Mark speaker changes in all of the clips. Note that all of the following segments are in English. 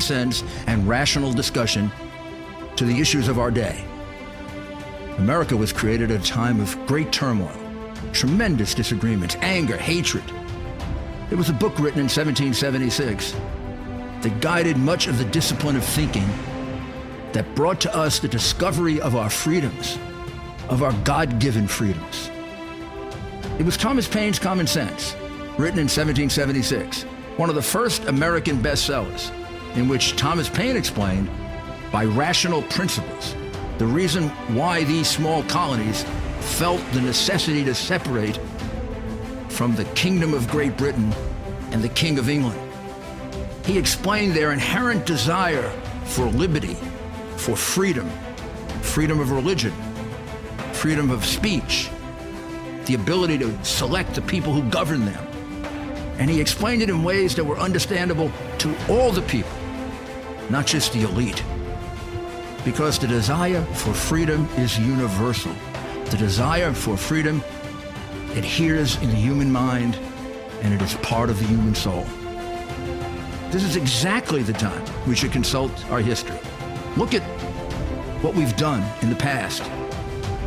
Speaker 1: sense and rational discussion to the issues of our day. America was created at a time of great turmoil, tremendous disagreements, anger, hatred. There was a book written in 1776 that guided much of the discipline of thinking that brought to us the discovery of our freedoms, of our God-given freedoms. It was Thomas Paine's Common Sense, written in 1776, one of the first American bestsellers, in which Thomas Paine explained, by rational principles, the reason why these small colonies felt the necessity to separate from the Kingdom of Great Britain and the King of England. He explained their inherent desire for liberty, for freedom, freedom of religion, freedom of speech, the ability to select the people who govern them. And he explained it in ways that were understandable to all the people, not just the elite. Because the desire for freedom is universal. The desire for freedom adheres in the human mind, and it is part of the human soul. This is exactly the time we should consult our history. Look at what we've done in the past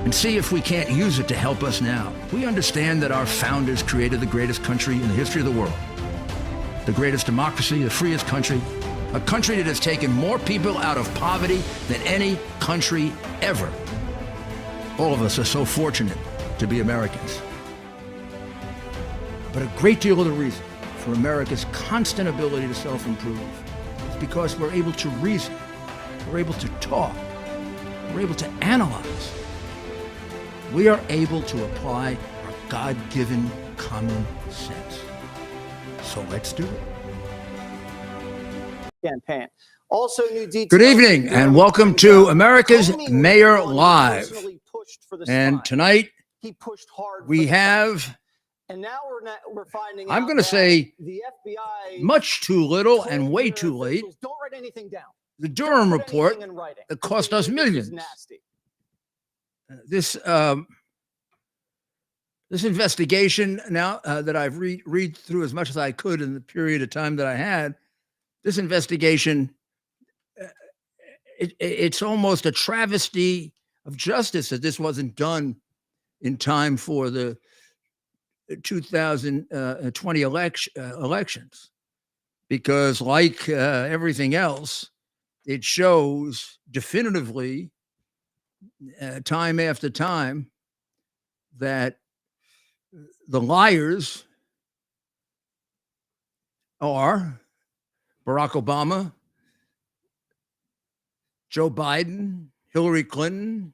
Speaker 1: and see if we can't use it to help us now. We understand that our founders created the greatest country in the history of the world, the greatest democracy, the freest country, a country that has taken more people out of poverty than any country ever. All of us are so fortunate to be Americans. But a great deal of the reason for America's constant ability to self-improve is because we're able to reason, we're able to talk, we're able to analyze. We are able to apply our God-given common sense. So let's do it.
Speaker 2: Campaign. Also, new details.
Speaker 1: Good evening and welcome to America's Mayor Live. And tonight we have,
Speaker 2: and now we're finding
Speaker 1: I'm going to say,
Speaker 2: the FBI
Speaker 1: much too little and way too late.
Speaker 2: Don't write anything down.
Speaker 1: The Durham report that cost us millions. This investigation now that I've read through as much as I could in the period of time that I had, this investigation, it's almost a travesty of justice that this wasn't done in time for the 2020 elections, because like everything else, it shows definitively time after time that the liars are Barack Obama, Joe Biden, Hillary Clinton,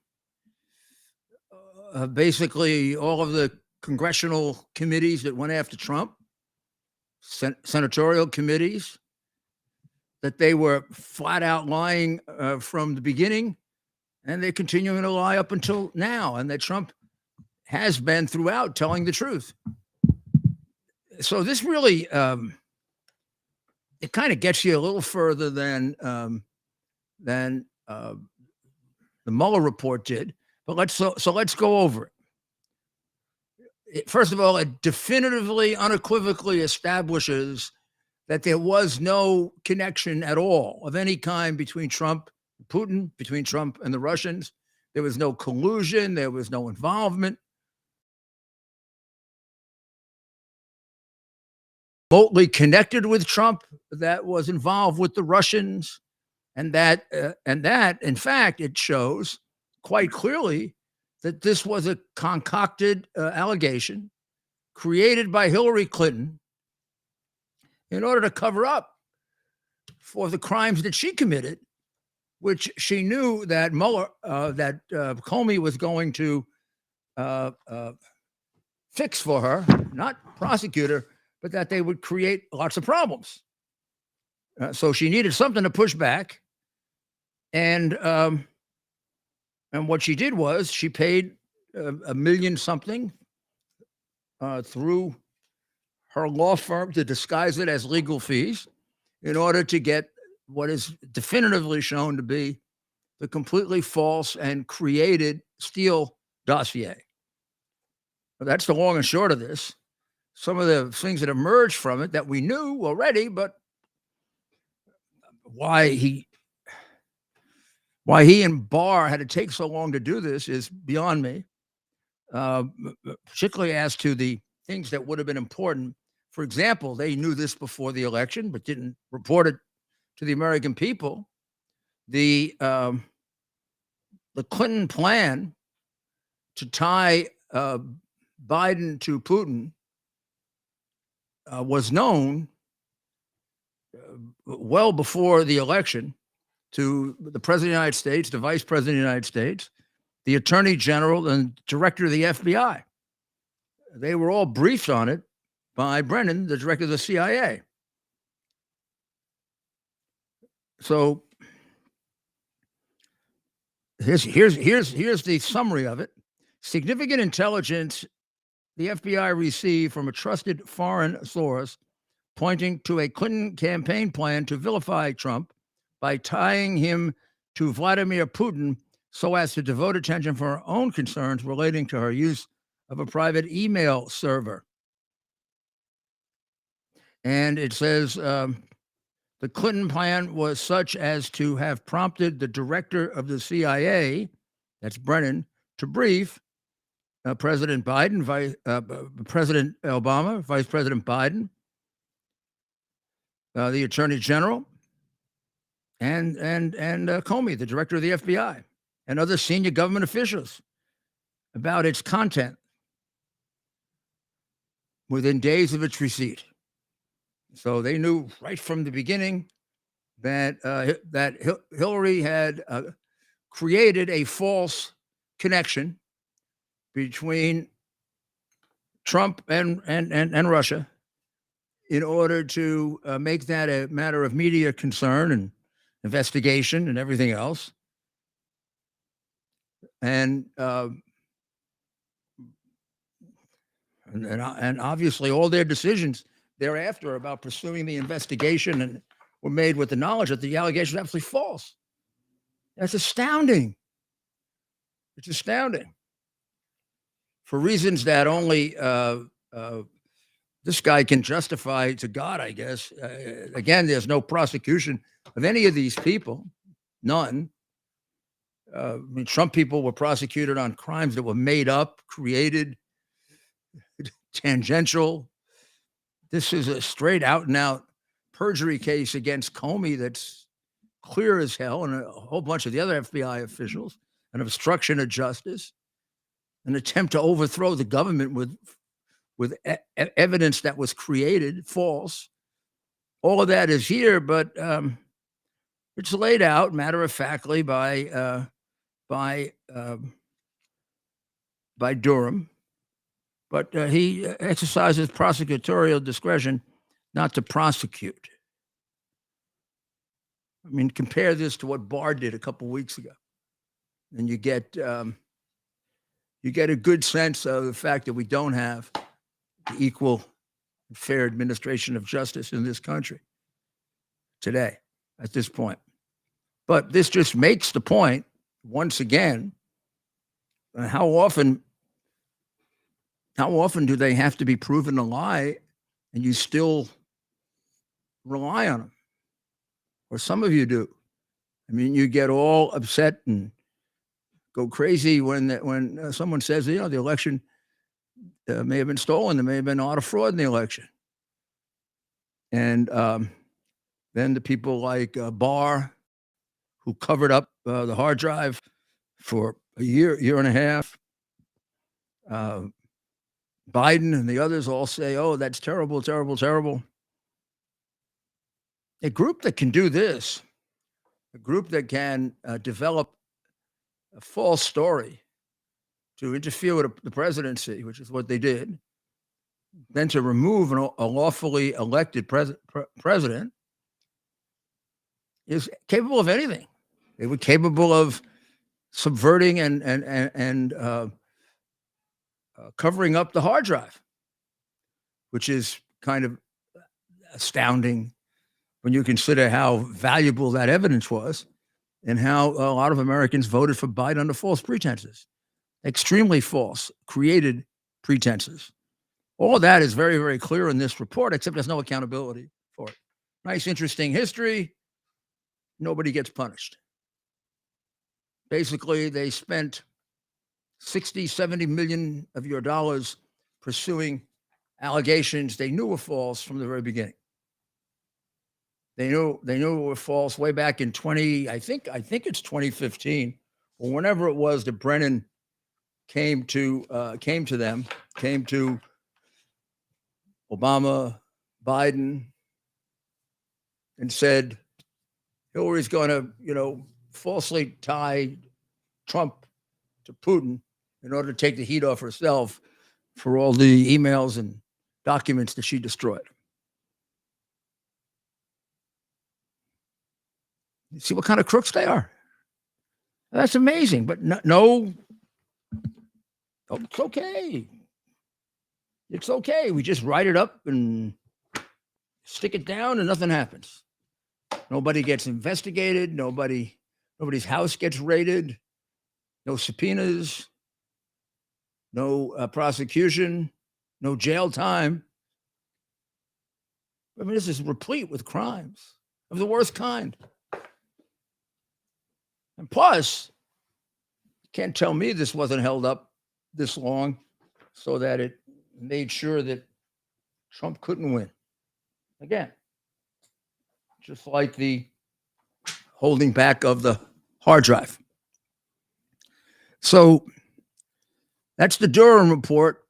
Speaker 1: basically all of the congressional committees that went after Trump, senatorial committees, that they were flat out lying from the beginning, and they're continuing to lie up until now, and that Trump has been throughout telling the truth. So this really, it kind of gets you a little further than the Mueller report did. But let's go over it. First of all, it definitively, unequivocally establishes that there was no connection at all of any kind between Trump and Putin, between Trump and the Russians. There was no collusion. There was no involvement. Remotely connected with Trump that was involved with the Russians, and that in fact it shows quite clearly that this was a concocted allegation created by Hillary Clinton in order to cover up for the crimes that she committed, which she knew that Mueller, Comey was going to fix for her, not prosecute her, but that they would create lots of problems. So she needed something to push back. And what she did was she paid $1 million something through her law firm to disguise it as legal fees in order to get what is definitively shown to be the completely false and created Steele dossier. That's the long and short of this. Some of the things that emerged from it that we knew already, but why he and Barr had to take so long to do this is beyond me, particularly as to the things that would have been important. For example, they knew this before the election, but didn't report it to the American people. The Clinton plan to tie Biden to Putin was known well before the election to the President of the United States, the Vice President of the United States, the Attorney General, and Director of the FBI. They were all briefed on it by Brennan, the Director of the CIA. So here's the summary of it. Significant intelligence the FBI received from a trusted foreign source pointing to a Clinton campaign plan to vilify Trump by tying him to Vladimir Putin so as to devote attention for her own concerns relating to her use of a private email server. And it says the Clinton plan was such as to have prompted the director of the CIA, that's Brennan, to brief President Biden, President Obama, Vice President Biden, the Attorney General, and Comey, the director of the FBI, and other senior government officials about its content within days of its receipt. So they knew right from the beginning that Hillary had created a false connection between Trump and Russia in order to make that a matter of media concern and investigation and everything else. And obviously all their decisions thereafter about pursuing the investigation and were made with the knowledge that the allegation is absolutely false. That's astounding. It's astounding. For reasons that only this guy can justify to God, I guess. Again, there's no prosecution of any of these people, none. I mean, Trump people were prosecuted on crimes that were made up, created, tangential. This is a straight out and out perjury case against Comey that's clear as hell, and a whole bunch of the other FBI officials, an obstruction of justice, an attempt to overthrow the government with evidence that was created, false. All of that is here, but it's laid out matter-of-factly by Durham. But he exercises prosecutorial discretion not to prosecute. I mean, compare this to what Barr did a couple weeks ago, and you get a good sense of the fact that we don't have the equal, fair administration of justice in this country today, at this point. But this just makes the point, once again, how often do they have to be proven a lie and you still rely on them? Or some of you do. I mean, you get all upset and go crazy when someone says, the election may have been stolen. There may have been a lot of fraud in the election. And then the people like Barr, who covered up the hard drive for a year and a half, Biden and the others all say, oh, that's terrible, terrible, terrible. A group that can do this, a group that can develop a false story to interfere with the presidency, which is what they did, then to remove a lawfully elected president, is capable of anything. They were capable of subverting and covering up the hard drive, which is kind of astounding when you consider how valuable that evidence was and how a lot of Americans voted for Biden under false pretenses, extremely false, created pretenses. All of that is very, very clear in this report, except there's no accountability for it. Nice, interesting history. nobody gets punished. Basically, they spent 60, 70 million of your dollars pursuing allegations they knew were false from the very beginning. They knew it were false way back in I think it's 2015, or whenever it was that Brennan came to Obama, Biden, and said Hillary's going to, falsely tie Trump to Putin in order to take the heat off herself for all the emails and documents that she destroyed. You see what kind of crooks they are. That's amazing, but no, it's okay. It's okay. We just write it up and stick it down and nothing happens. Nobody gets investigated. Nobody's house gets raided. No subpoenas. No prosecution. No jail time. I mean, this is replete with crimes of the worst kind. And plus, you can't tell me this wasn't held up this long so that it made sure that Trump couldn't win. Again, just like the holding back of the hard drive. So that's the Durham report.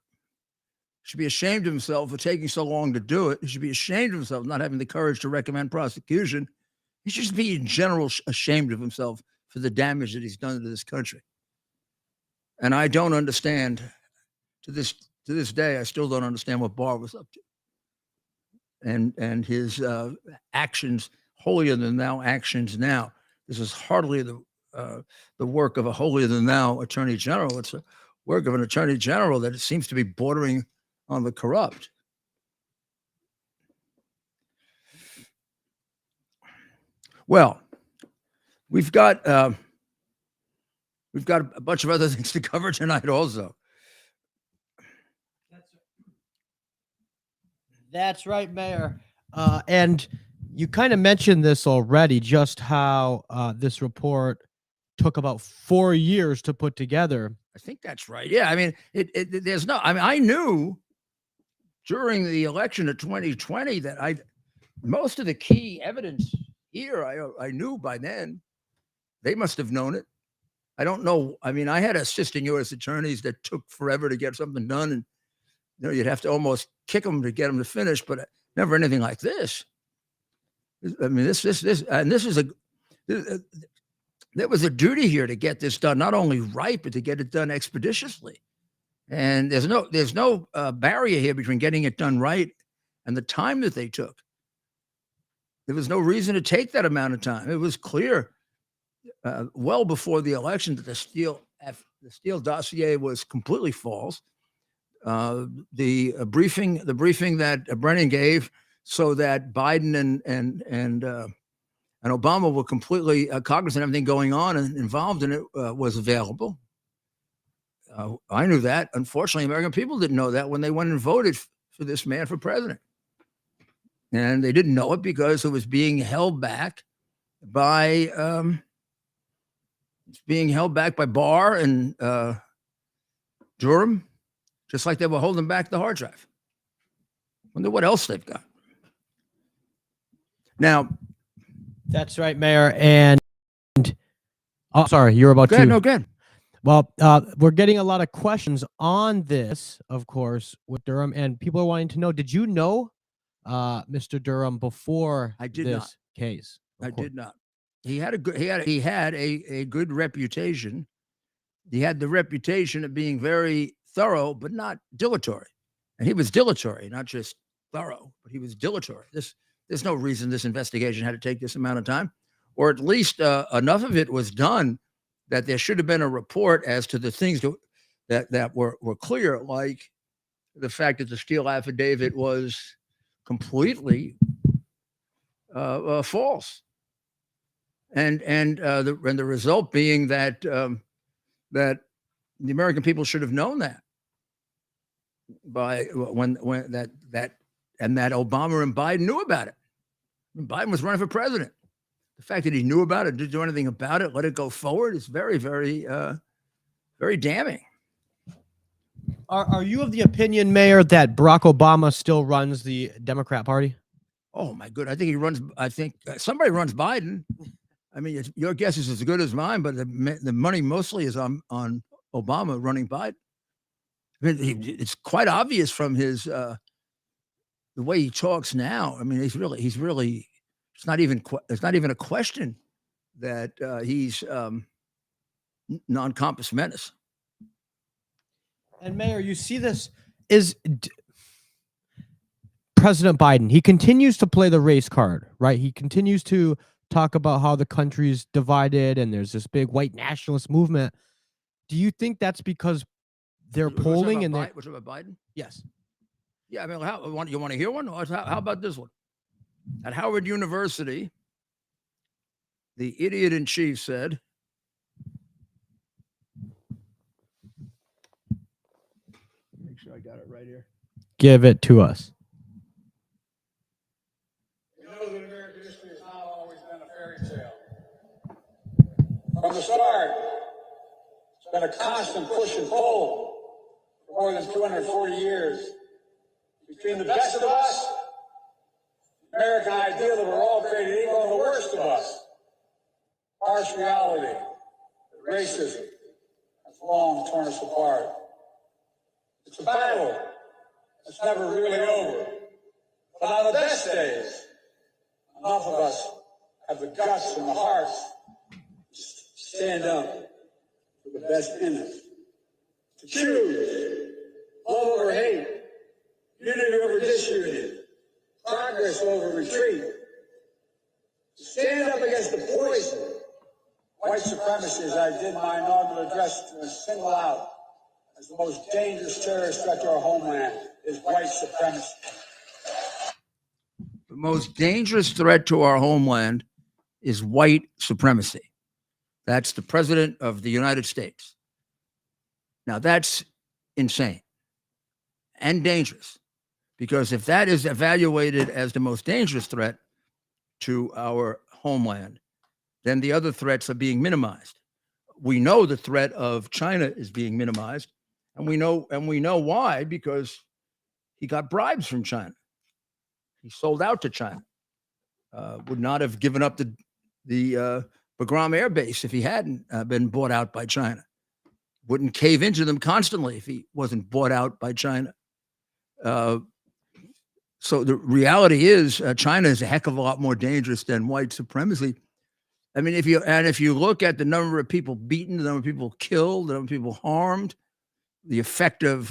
Speaker 1: He should be ashamed of himself for taking so long to do it. He should be ashamed of himself not having the courage to recommend prosecution. He should be in general ashamed of himself for the damage that he's done to this country. And I don't understand, to this day, I still don't understand what Barr was up to. And his actions, holier than thou actions now. This is hardly the work of a holier than thou attorney general. It's a work of an attorney general that it seems to be bordering on the corrupt. Well, we've got a bunch of other things to cover tonight also.
Speaker 3: That's right, Mayor. And you kind of mentioned this already, just how this report took about 4 years to put together.
Speaker 1: I think that's right. Yeah, I mean, I knew during the election of 2020 that most of the key evidence here, I knew by then. They must have known it. I don't know. I mean, I had assistant U.S. attorneys that took forever to get something done, and you'd have to almost kick them to get them to finish, but never anything like this. I mean, there was a duty here to get this done, not only right, but to get it done expeditiously. And there's no barrier here between getting it done right and the time that they took. There was no reason to take that amount of time. It was clear well before the election that the Steele dossier was completely false. The briefing that Brennan gave, so that Biden and Obama were completely cognizant of everything going on and involved in it, was available. I knew that. Unfortunately, American people didn't know that when they went and voted for this man for president. And they didn't know it because it was being held back by Barr and Durham, just like they were holding back the hard drive. Wonder what else they've got. Now,
Speaker 3: that's right, Mayor. And oh, sorry, you're about to.
Speaker 1: No, good.
Speaker 3: Well, we're getting a lot of questions on this, of course, with Durham, and people are wanting to know: did you know Mr. Durham before this case?
Speaker 1: I did not. He had a good reputation. He had the reputation of being very thorough, but not dilatory. And he was dilatory, not just thorough, but he was dilatory. There's no reason this investigation had to take this amount of time, or at least enough of it was done that there should have been a report as to the things that were clear, like the fact that the Steele affidavit was completely false, and the result being that that the American people should have known that when that Obama and Biden knew about it. Biden was running for president. The fact that he knew about it, didn't do anything about it, let it go forward is very, very, very damning.
Speaker 3: Are you of the opinion, Mayor, that Barack Obama still runs the Democrat Party?
Speaker 1: Oh my goodness! I think somebody runs Biden. I mean, your guess is as good as mine, but the money mostly is on Obama running Biden. I mean, it's quite obvious from his the way he talks now. I mean, he's really. It's not even a question that he's non-compass menace.
Speaker 3: And Mayor, you see this is President Biden. He continues to play the race card, right? He continues to talk about how the country's divided and there's this big white nationalist movement. Do you think that's because they're polling and they're
Speaker 1: Which about Biden?
Speaker 3: Yes.
Speaker 1: Yeah, I mean, you want to hear one? How about this one? At Howard University, the idiot in chief said, make sure I got it right here.
Speaker 3: Give it to us.
Speaker 4: You know that American history has not always been a fairy tale. From the start, it's been a constant push and pull for more than 240 years between the best of us, the American ideal that we're all created equal, and the worst of us. Harsh reality, that racism has long torn us apart. It's a battle that's never really over. But on the best days, enough of us have the guts and the hearts to stand up for the best in us. To choose love over hate, unity over disunion, progress over retreat. To stand up against the poison, white supremacy, as I did my inaugural address, to single out as the most dangerous terrorist threat to our homeland is white supremacy.
Speaker 1: The most dangerous threat to our homeland is white supremacy. That's the president of the United States. Now, that's insane and dangerous, because if that is evaluated as the most dangerous threat to our homeland, then the other threats are being minimized. We know the threat of China is being minimized, and we know why, because he got bribes from China. He sold out to China. Would not have given up the Bagram Air Base if he hadn't been bought out by China. Wouldn't cave into them constantly if he wasn't bought out by China. So the reality is China is a heck of a lot more dangerous than white supremacy. I mean, if you look at the number of people beaten, the number of people killed, the number of people harmed, the effect of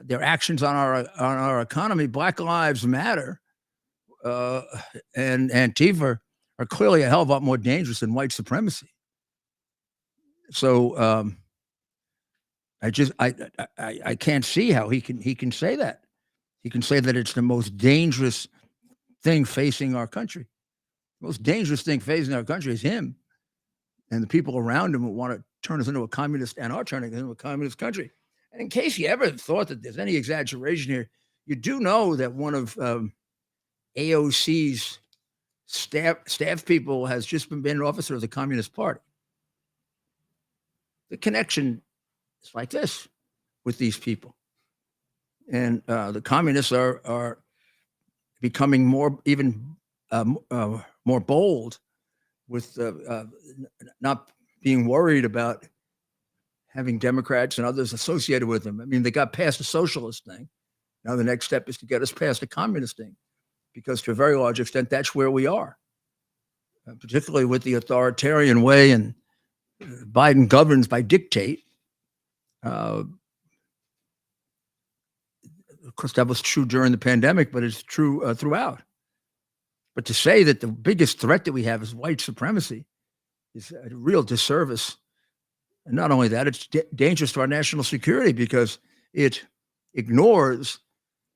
Speaker 1: their actions on our economy, Black Lives Matter and Antifa are clearly a hell of a lot more dangerous than white supremacy. So I can't see how he can say that. He can say that it's the most dangerous thing facing our country. The most dangerous thing facing our country is him and the people around him who want to turn us into a communist and are turning us into a communist country. And in case you ever thought that there's any exaggeration here, you do know that one of AOC's staff people has just been an officer of the Communist Party. The connection is like this with these people. And the communists are becoming more bold with not being worried about having Democrats and others associated with them. I mean, they got past the socialist thing. Now the next step is to get us past the communist thing, because to a very large extent, that's where we are, particularly with the authoritarian way and Biden governs by dictate. Of course, that was true during the pandemic, but it's true throughout. But to say that the biggest threat that we have is white supremacy is a real disservice. And not only that, it's dangerous to our national security because it ignores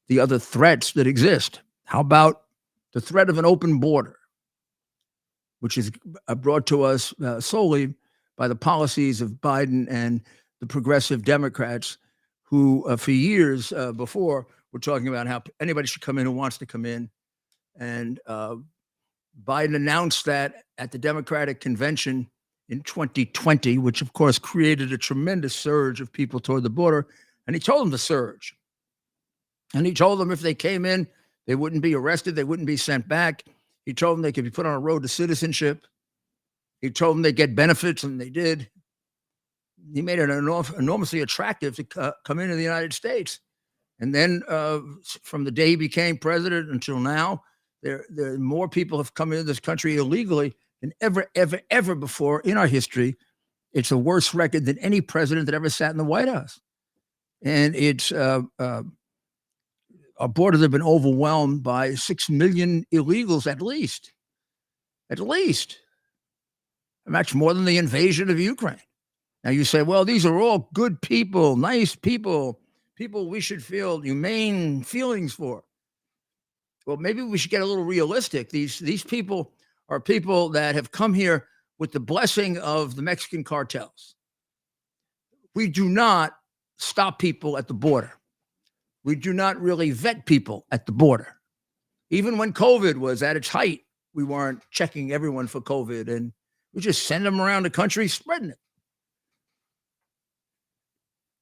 Speaker 1: the other threats that exist. How about the threat of an open border, which is brought to us solely by the policies of Biden and the progressive Democrats who for years before were talking about how anybody should come in who wants to come in. And Biden announced that at the Democratic convention in 2020, which of course created a tremendous surge of people toward the border. And he told them to surge. And he told them if they came in, they wouldn't be arrested. They wouldn't be sent back. He told them they could be put on a road to citizenship. He told them they'd get benefits, and they did. He made it enormously attractive to come into the United States. And then from the day he became president until now, there more people have come into this country illegally than ever before in our history. It's a worse record than any president that ever sat in the White House. And it's our borders have been overwhelmed by 6 million illegals at least. At least. Much more than the invasion of Ukraine. Now you say, well, these are all good people, nice people, people we should feel humane feelings for. Well, maybe we should get a little realistic. These people are people that have come here with the blessing of the Mexican cartels. We do not stop people at the border. We do not really vet people at the border. Even when COVID was at its height, we weren't checking everyone for COVID, and we just send them around the country spreading it.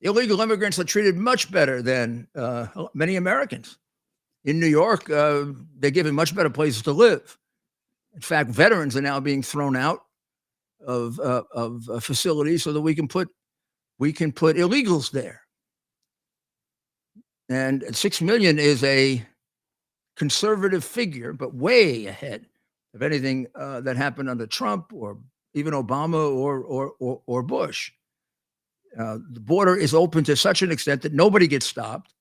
Speaker 1: Illegal immigrants are treated much better than many Americans. In New York, they're given much better places to live. In fact, veterans are now being thrown out of facilities so that we can put illegals there. And 6 million is a conservative figure, but way ahead of anything that happened under Trump or even Obama or Bush. The border is open to such an extent that nobody gets stopped.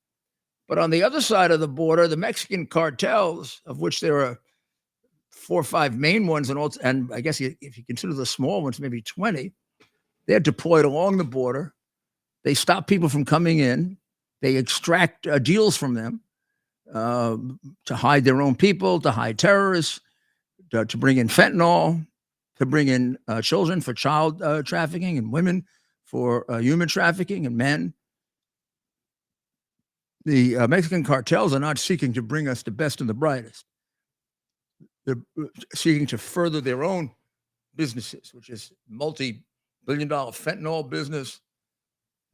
Speaker 1: But on the other side of the border, the Mexican cartels, of which there are 4 or 5 main ones, and I guess if you consider the small ones, maybe 20, they're deployed along the border. They stop people from coming in. They extract deals from them to hide their own people, to hide terrorists, to bring in fentanyl, to bring in children for child trafficking and women for human trafficking and men. The Mexican cartels are not seeking to bring us the best and the brightest. They're seeking to further their own businesses, which is multi-billion-dollar fentanyl business,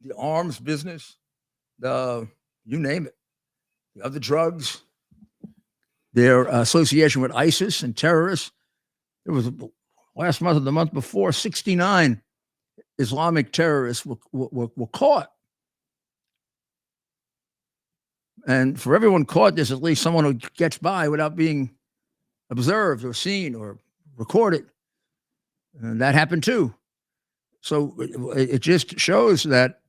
Speaker 1: the arms business, you name it, the other drugs, their association with ISIS and terrorists. It was last month or the month before, 69 Islamic terrorists were caught. And for everyone caught, there's at least someone who gets by without being observed or seen or recorded. And that happened too. So it just shows that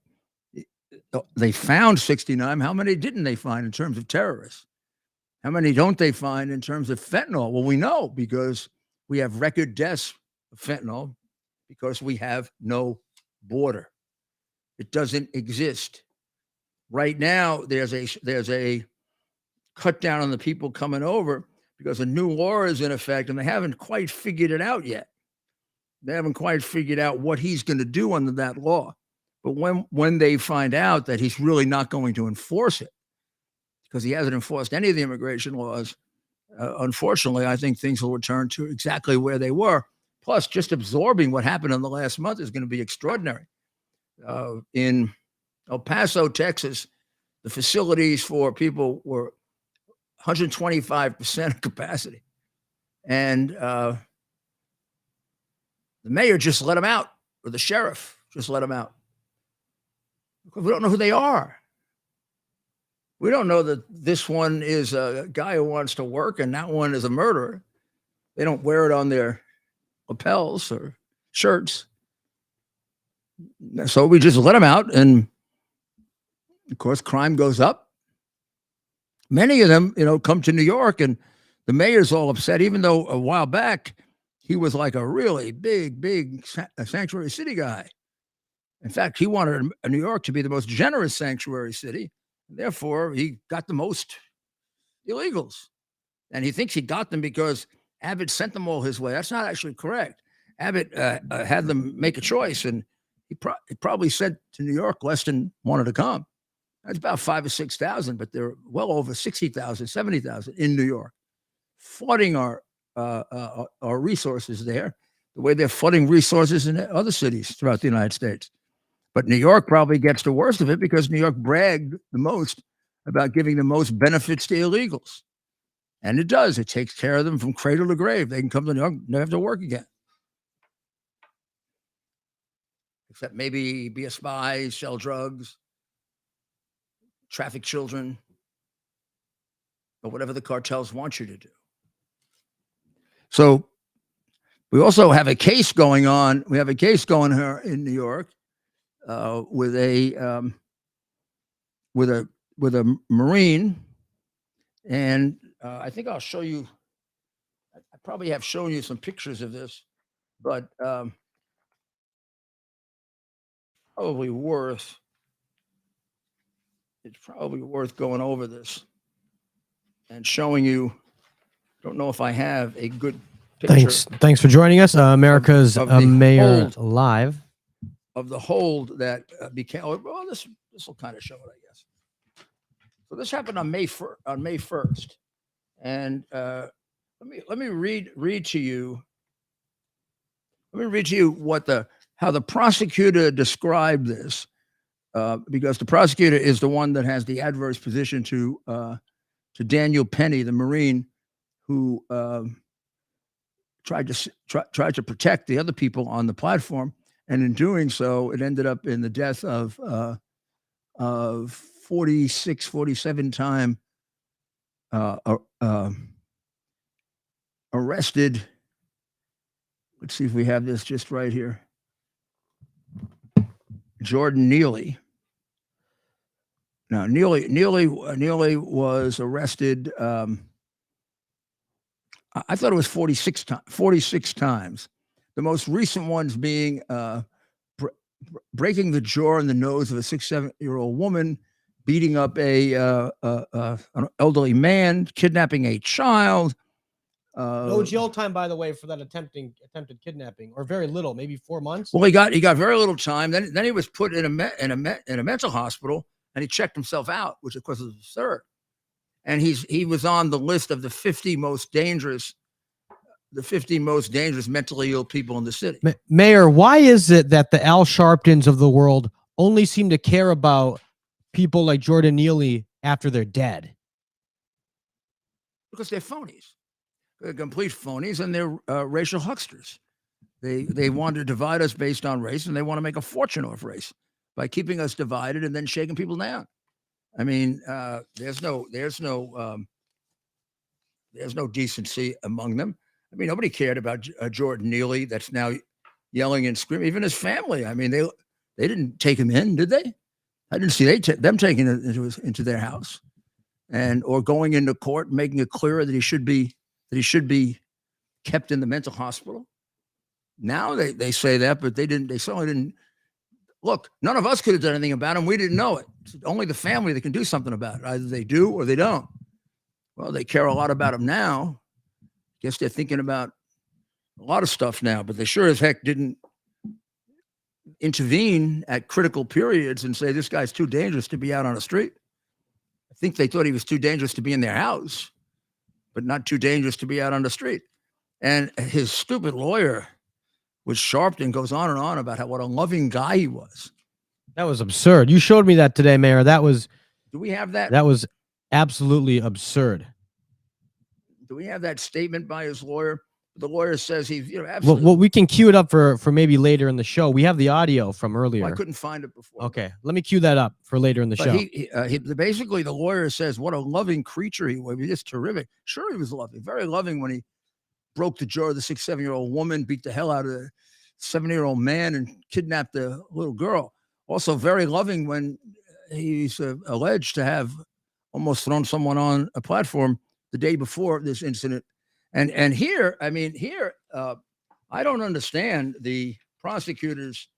Speaker 1: they found 69. How many didn't they find in terms of terrorists? How many don't they find in terms of fentanyl? Well, we know because we have record deaths of fentanyl because we have no border. It doesn't exist. Right now, there's a cut down on the people coming over because a new law is in effect, and they haven't quite figured it out yet. They haven't quite figured out what he's going to do under that law. But when they find out that he's really not going to enforce it, because he hasn't enforced any of the immigration laws, unfortunately, I think things will return to exactly where they were. Plus, just absorbing what happened in the last month is going to be extraordinary. In El Paso, Texas, the facilities for people were 125% of capacity. And the mayor just let them out, or the sheriff just let them out. Because we don't know who they are. We don't know that this one is a guy who wants to work and that one is a murderer. They don't wear it on their lapels or shirts. So we just let them out, and of course, crime goes up. Many of them, come to New York, and the mayor's all upset, even though a while back he was like a really big sanctuary city guy. In fact, he wanted New York to be the most generous sanctuary city. Therefore, he got the most illegals. And he thinks he got them because Abbott sent them all his way. That's not actually correct. Abbott had them make a choice, and he probably sent to New York less than wanted to come. That's about 5,000 or 6,000, but there are well over 60,000, 70,000 in New York. flooding our resources there, the way they're flooding resources in other cities throughout the United States. But New York probably gets the worst of it because New York bragged the most about giving the most benefits to illegals. And it does. It takes care of them from cradle to grave. They can come to New York, never have to work again. Except maybe be a spy, sell drugs, traffic children, or whatever the cartels want you to do. So we also have a case going on. We have a case going here in New York with a Marine, and I think I'll show you. I probably have shown you some pictures of this, but probably worth. It's probably worth going over this and showing you. Don't know if I have a good picture.
Speaker 3: Thanks for joining us. America's
Speaker 1: of the
Speaker 3: Mayor
Speaker 1: hold.
Speaker 3: Live.
Speaker 1: Of the hold that became. Well, this will kind of show it, I guess. So this happened on May 1st, and let me read to you. Let me read to you how the prosecutor described this, because the prosecutor is the one that has the adverse position to Daniel Penny, the Marine, who tried to protect the other people on the platform, and in doing so, it ended up in the death of 47-time arrested. Let's see if we have this just right here. Jordan Neely. Now, Neely was arrested. I thought it was 46 times. The most recent ones being breaking the jaw and the nose of a 6-7-year-old woman, beating up an elderly man, kidnapping a child.
Speaker 3: No jail time, by the way, for that attempted kidnapping, or very little, maybe 4 months.
Speaker 1: Well, he got very little time. Then he was put in a mental hospital, and he checked himself out, which of course is absurd. And he was on the list of the 50 most dangerous mentally ill people in the city.
Speaker 3: Mayor, why is it that the Al Sharptons of the world only seem to care about people like Jordan Neely after they're dead?
Speaker 1: Because they're phonies. They're complete phonies, and they're racial hucksters. They want to divide us based on race, and they want to make a fortune off race by keeping us divided and then shaking people down. I mean, there's no decency among them. I mean, nobody cared about Jordan Neely, that's now yelling and screaming. Even his family. I mean, they didn't take him in, did they? I didn't see them taking it into their house, or going into court, making it clearer that he should be kept in the mental hospital. Now they say that, but they didn't. They certainly didn't. Look, none of us could have done anything about him. We didn't know it. It's only the family that can do something about it. Either they do or they don't. Well, they care a lot about him now. Guess they're thinking about a lot of stuff now, but they sure as heck didn't intervene at critical periods and say, this guy's too dangerous to be out on the street. I think they thought he was too dangerous to be in their house, but not too dangerous to be out on the street. And his stupid lawyer, with Sharpton, goes on and on about what a loving guy he was.
Speaker 3: That was absurd. You showed me that today, Mayor. That was.
Speaker 1: Do we have that?
Speaker 3: That was absolutely absurd.
Speaker 1: Do we have that statement by his lawyer? The lawyer says he's, absolutely.
Speaker 3: Well, we can cue it up for maybe later in the show. We have the audio from earlier.
Speaker 1: Well, I couldn't find it before.
Speaker 3: Okay, let me cue that up for later in the show.
Speaker 1: Basically, the lawyer says what a loving creature he was. He was just terrific. Sure, he was loving, very loving when he broke the jaw of the 6-7-year-old woman, beat the hell out of the 7-year-old man, and kidnapped the little girl. Also very loving when he's alleged to have almost thrown someone on a platform the day before this incident. And here, I don't understand the prosecutors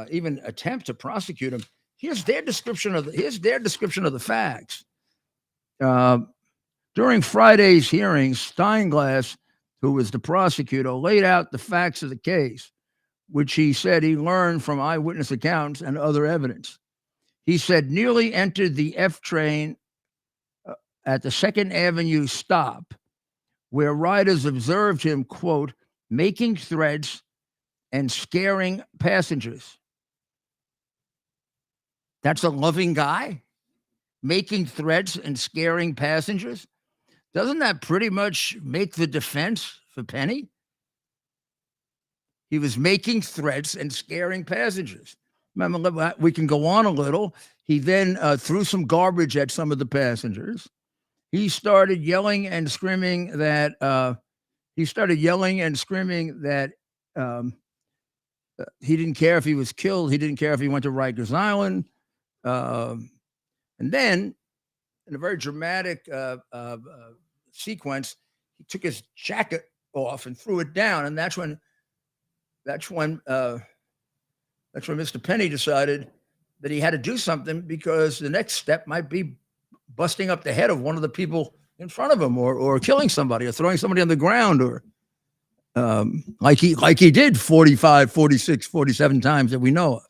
Speaker 1: even attempt to prosecute him. Here's their description of the facts. During Friday's hearing, Steinglass, who was the prosecutor, laid out the facts of the case, which he said he learned from eyewitness accounts and other evidence. He said Neely entered the F train at the 2nd Avenue stop where riders observed him, quote, making threats and scaring passengers. That's a loving guy, making threats and scaring passengers. Doesn't that pretty much make the defense for Penny? He was making threats and scaring passengers. Remember, we can go on a little. He then threw some garbage at some of the passengers. He started yelling and screaming that he didn't care if he was killed. He didn't care if he went to Rikers Island. And then, in a very dramatic sequence, he took his jacket off and threw it down. And that's when Mr. Penny decided that he had to do something, because the next step might be busting up the head of one of the people in front of him, or killing somebody, or throwing somebody on the ground, or like he did 45, 46, 47 times that we know of.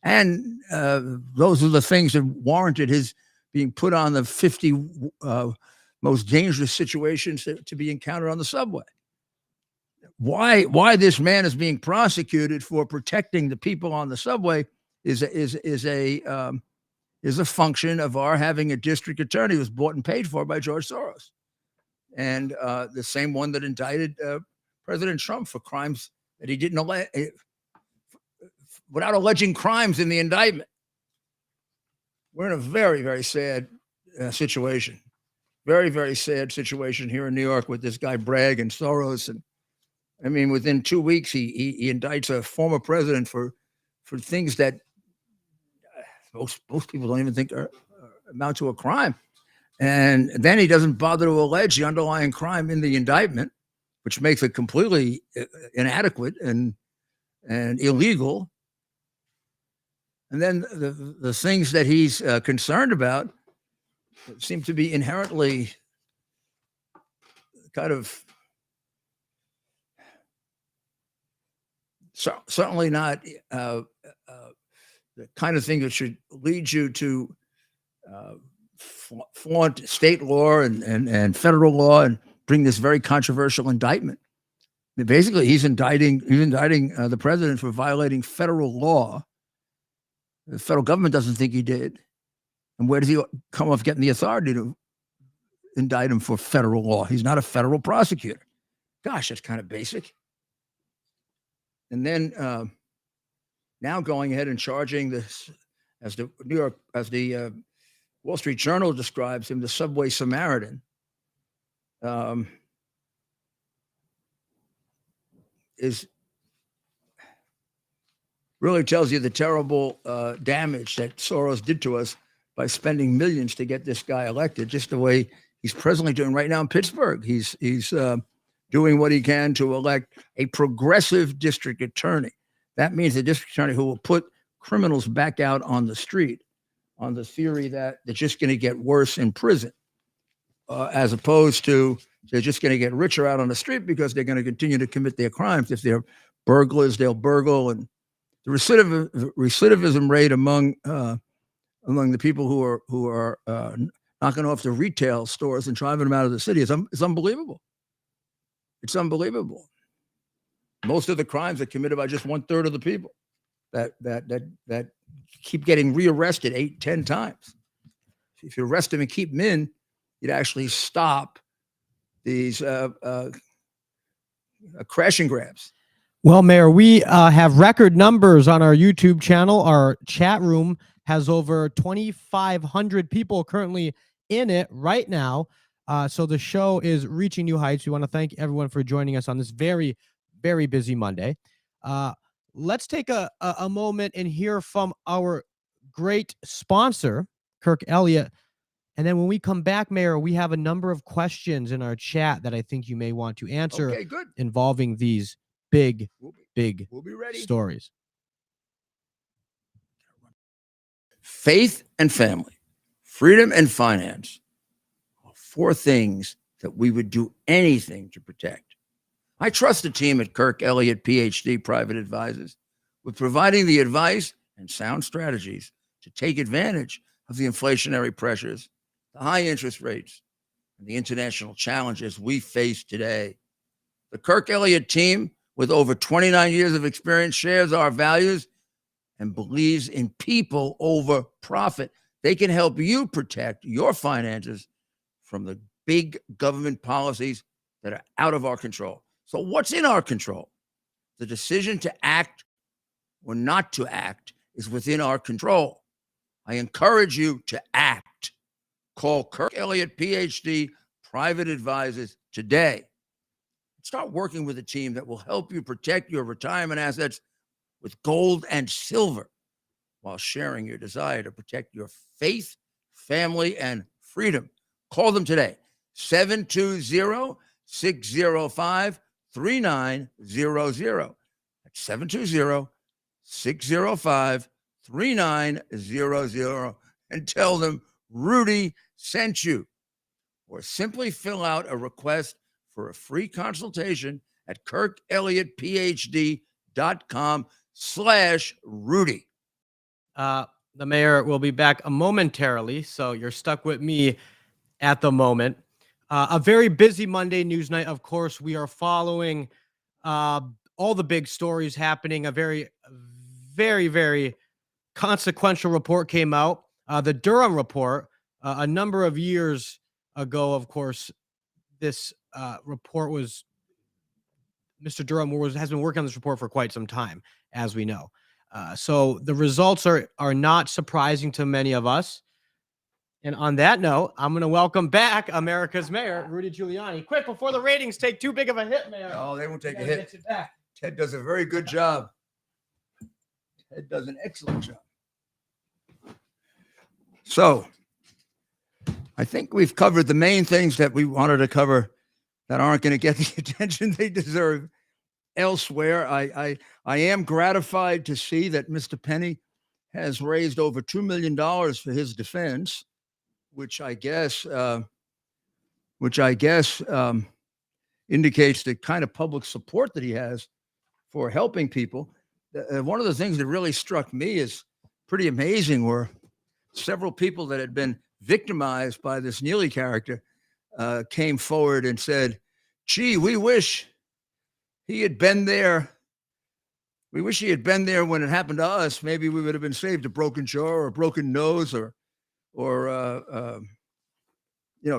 Speaker 1: And those are the things that warranted his being put on the 50 most dangerous situations to be encountered on the subway. Why this man is being prosecuted for protecting the people on the subway is a function of our having a district attorney who was bought and paid for by George Soros, and the same one that indicted President Trump for crimes that he didn't allege, without alleging crimes in the indictment. We're in a very, very sad situation. Very, very sad situation here in New York with this guy Bragg and Soros. And I mean, within 2 weeks, he indicts a former president for things that most people don't even think amount to a crime. And then he doesn't bother to allege the underlying crime in the indictment, which makes it completely inadequate and illegal. And then the things that he's concerned about seem to be inherently kind of certainly not the kind of thing that should lead you to flaunt state law and federal law and bring this very controversial indictment. Basically, he's indicting the president for violating federal law. The federal government doesn't think he did. And where does he come off getting the authority to indict him for federal law? He's not a federal prosecutor. Gosh, that's kind of basic. And then now going ahead and charging this, as the Wall Street Journal describes him, the subway Samaritan, is really tells you the terrible damage that Soros did to us by spending millions to get this guy elected, just the way he's presently doing right now in Pittsburgh. He's doing what he can to elect a progressive district attorney. That means a district attorney who will put criminals back out on the street on the theory that they're just going to get worse in prison, as opposed to they're just going to get richer out on the street because they're going to continue to commit their crimes. If they're burglars, they'll burgle. And the recidivism rate among the people who are knocking off the retail stores and driving them out of the city is unbelievable. It's unbelievable. Most of the crimes are committed by just 1/3 of the people that keep getting rearrested 8-10 times. If you arrest them and keep them in, you'd actually stop these crash and grabs.
Speaker 3: Well, Mayor, we have record numbers on our YouTube channel. Our chat room has over 2,500 people currently in it right now. So the show is reaching new heights. We want to thank everyone for joining us on this very, very busy Monday. Let's take a moment and hear from our great sponsor, Kirk Elliott. And then when we come back, Mayor, we have a number of questions in our chat that I think you may want to answer.
Speaker 1: Okay, good.
Speaker 3: Involving these big
Speaker 1: We'll be ready.
Speaker 3: stories.
Speaker 1: Faith and family, freedom and finance are 4 things that we would do anything to protect. I trust the team at Kirk Elliott, PhD Private Advisors, with providing the advice and sound strategies to take advantage of the inflationary pressures, the high interest rates, and the international challenges we face today. The Kirk Elliott team, with over 29 years of experience, shares our values and believes in people over profit. They can help you protect your finances from the big government policies that are out of our control. So what's in our control? The decision to act or not to act is within our control. I encourage you to act. Call Kirk Elliott, PhD, Private Advisors today. Start working with a team that will help you protect your retirement assets with gold and silver while sharing your desire to protect your faith, family, and freedom. Call them today, 720-605-3900. That's 720-605-3900, and tell them Rudy sent you. Or simply fill out a request for a free consultation at kirkelliottphd.com/Rudy.
Speaker 3: The mayor will be back momentarily, so you're stuck with me at the moment. A very busy Monday news night. Of course, we are following all the big stories happening. A very, very, very consequential report came out. The Durham report, a number of years ago, of course, this report was, Mr. Durham has been working on this report for quite some time, as we know. So the results are not surprising to many of us. And on that note, I'm going to welcome back America's Mayor, Rudy Giuliani. Quick, before the ratings take too big of a hit, Mayor.
Speaker 1: Oh, they won't take a hit. Ted does a very good job. Ted does an excellent job. So I think we've covered the main things that we wanted to cover that aren't going to get the attention they deserve elsewhere. I am gratified to see that Mr. Penny has raised over $2 million for his defense, which I guess indicates the kind of public support that he has for helping people. One of the things that really struck me is pretty amazing were several people that had been victimized by this Neely character came forward and said, gee, we wish he had been there. We wish he had been there when it happened to us. Maybe we would have been saved a broken jaw or a broken nose or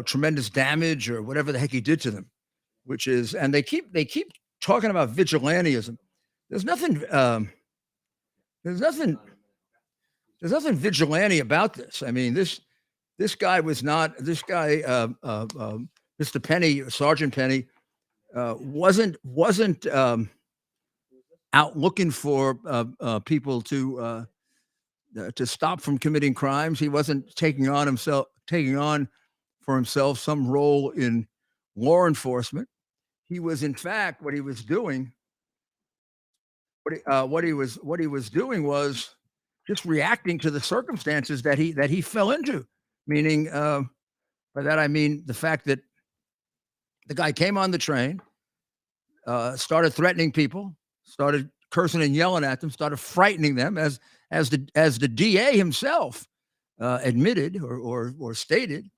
Speaker 1: tremendous damage or whatever the heck he did to them, which is, and they keep talking about vigilantism. There's nothing vigilante about this. I mean, this guy, Mr. Penny, Sergeant Penny, wasn't out looking for people to stop from committing crimes. He wasn't taking on for himself some role in law enforcement. He was, in fact, what he was doing was just reacting to the circumstances that he fell into. Meaning, by that I mean the fact that the guy came on the train, started threatening people, started cursing and yelling at them, started frightening them, as the DA himself admitted or stated,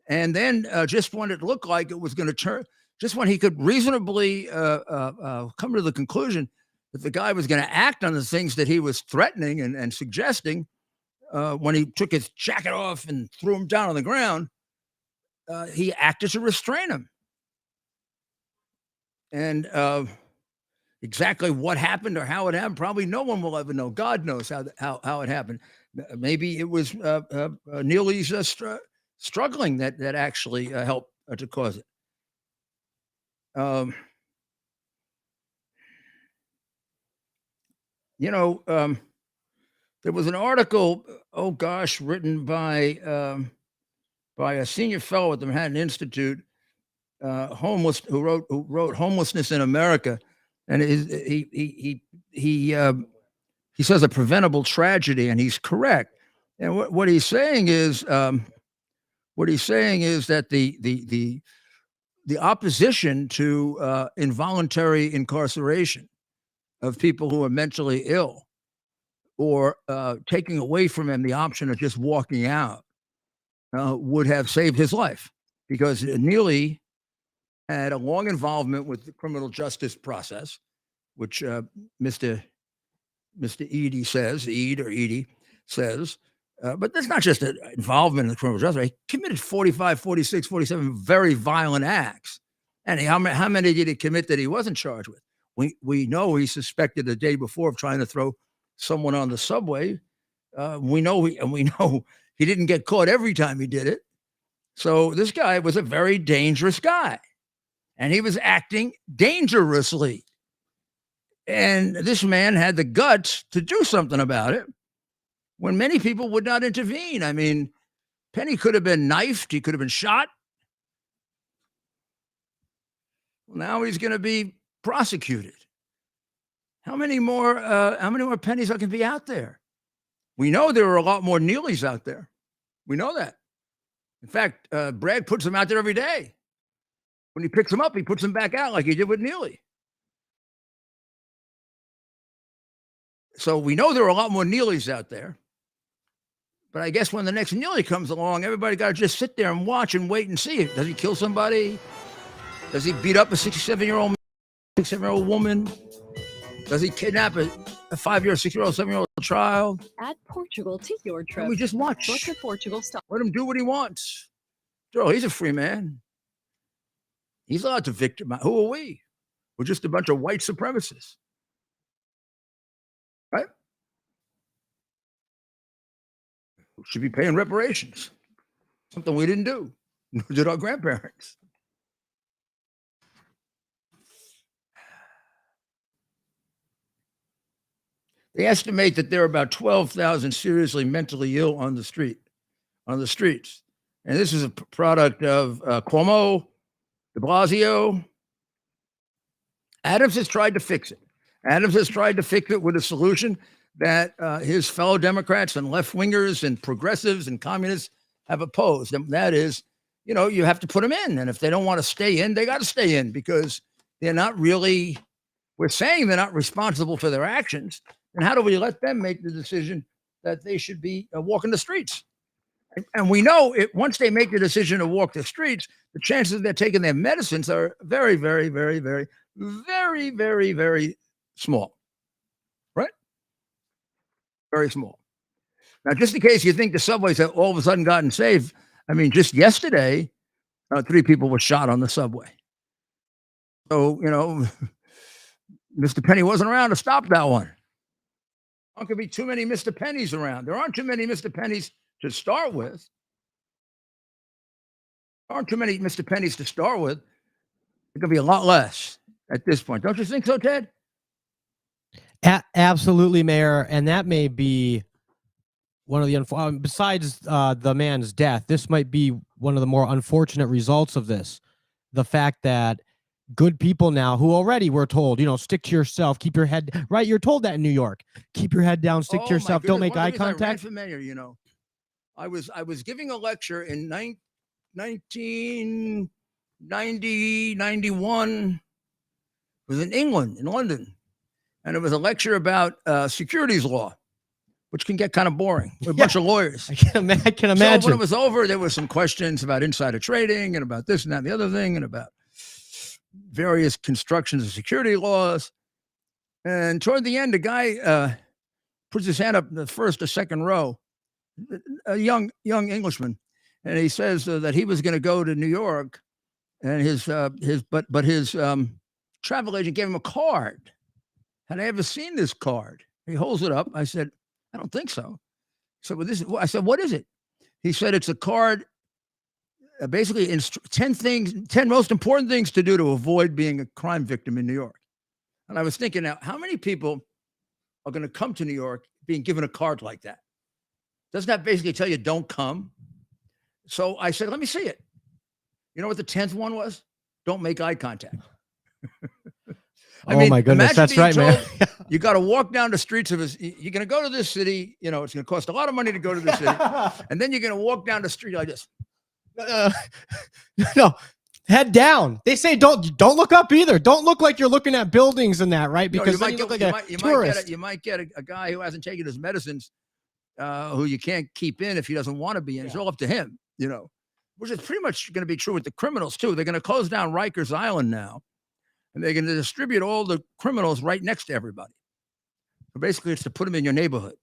Speaker 1: and then just when it looked like it was going to turn, just when he could reasonably come to the conclusion that the guy was going to act on the things that he was threatening and suggesting, when he took his jacket off and threw him down on the ground, he acted to restrain him. And exactly what happened or how it happened, probably no one will ever know. God knows how it happened. Maybe it was Neely's struggling that actually helped to cause it. There was an article, written by a senior fellow at the Manhattan Institute, who wrote Homelessness in America, and he says a preventable tragedy, and he's correct. And what he's saying is that the opposition to involuntary incarceration of people who are mentally ill, or taking away from him the option of just walking out, would have saved his life, because Neely had a long involvement with the criminal justice process, which Mr. Edie says, Edie says. But that's not just an involvement in the criminal justice. He committed 45, 46, 47 very violent acts. And how many did he commit that he wasn't charged with? We know he suspected the day before of trying to throw someone on the subway. We know he didn't get caught every time he did it. So this guy was a very dangerous guy, and he was acting dangerously. And this man had the guts to do something about it when many people would not intervene. I mean, Penny could have been knifed. He could have been shot. Well, now he's going to be prosecuted. How many more Pennies are going to be out there? We know there are a lot more Neelys out there. We know that. In fact, Bragg puts them out there every day. When he picks them up, he puts them back out like he did with Neely. So we know there are a lot more Neelys out there. But I guess when the next Neely comes along, everybody got to just sit there and watch and wait and see. Does he kill somebody? Does he beat up a 67-year-old woman? Does he kidnap a 5-year, 6-year-old, 7-year-old child?
Speaker 5: Add Portugal to your trip.
Speaker 1: And we just watch.
Speaker 5: Book the Portugal stop.
Speaker 1: Let him do what he wants. Joe, he's a free man. He's allowed to victimize. Who are we? We're just a bunch of white supremacists. Right? We should be paying reparations. Something we didn't do. Nor did our grandparents. They estimate that there are about 12,000 seriously mentally ill on the streets. And this is a product of Cuomo, de Blasio. Adams has tried to fix it. Adams has tried to fix it with a solution that his fellow Democrats and left-wingers and progressives and communists have opposed. And that is, you have to put them in. And if they don't want to stay in, they got to stay in because they're not really, we're saying they're not responsible for their actions. And how do we let them make the decision that they should be walking the streets? And we know once they make the decision to walk the streets, the chances they're taking their medicines are very, very, very, very, very, very, very small. Right? Very small. Now, just in case you think the subways have all of a sudden gotten safe, I mean, just yesterday, 3 people were shot on the subway. So, Mr. Penny wasn't around to stop that one. There could be too many Mr. Pennies around. There aren't too many Mr. Pennies to start with. There aren't too many Mr. Pennies to start with. There could be a lot less at this point. Don't you think so, Ted?
Speaker 3: Absolutely, Mayor. And that may be one of the, besides the man's death, this might be one of the more unfortunate results of this. The fact that good people now who already were told, stick to yourself, keep your head right. You're told that in New York, keep your head down, stick to yourself, don't make eye contact. I ran
Speaker 1: for mayor, I was giving a lecture in 1990, 91. It was in England, in London. And it was a lecture about securities law, which can get kind of boring. We're a bunch of lawyers. I can imagine. So when it was over, there were some questions about insider trading and about this and that and the other thing and about various constructions of security laws. And toward the end, a guy puts his hand up in the first or second row, a young Englishman, and he says that he was going to go to New York, and his travel agent gave him a card. Had I ever seen this card? He holds it up. I said, I don't think so. So I said, what is it? He said, it's a card. Basically, 10 most important things to do to avoid being a crime victim in New York. And I was thinking, now, how many people are going to come to New York being given a card like that? Doesn't that basically tell you don't come? So I said, let me see it. You know what the 10th one was? Don't make eye contact.
Speaker 3: My goodness, that's right, man.
Speaker 1: You got to walk down the streets of this. You're going to go to this city. It's going to cost a lot of money to go to the city. And then you're going to walk down the street like this.
Speaker 3: No, head down. They say don't look up either. Don't look like you're looking at buildings and that, right? Because you might get a guy who hasn't taken his medicines, who you can't keep in if he doesn't want to be in. It's all up to him. We're
Speaker 1: which is pretty much going to be true with the criminals too. They're going to close down Rikers Island now, and they're going to distribute all the criminals right next to everybody. So basically, it's to put them in your neighborhood.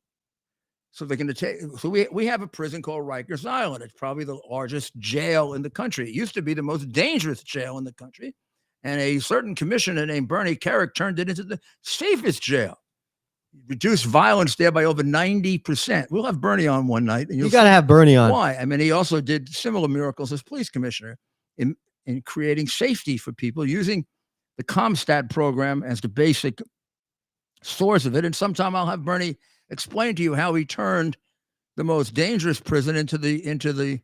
Speaker 1: So they're going to take. So we have a prison called Rikers Island. It's probably the largest jail in the country. It used to be the most dangerous jail in the country, and a certain commissioner named Bernie Kerik turned it into the safest jail. Reduced violence there by over 90%. We'll have Bernie on one night. And
Speaker 3: You got to have Bernie on.
Speaker 1: why. I mean, he also did similar miracles as police commissioner in creating safety for people using the ComStat program as the basic source of it. And sometime I'll have Bernie explain to you how he turned the most dangerous prison into the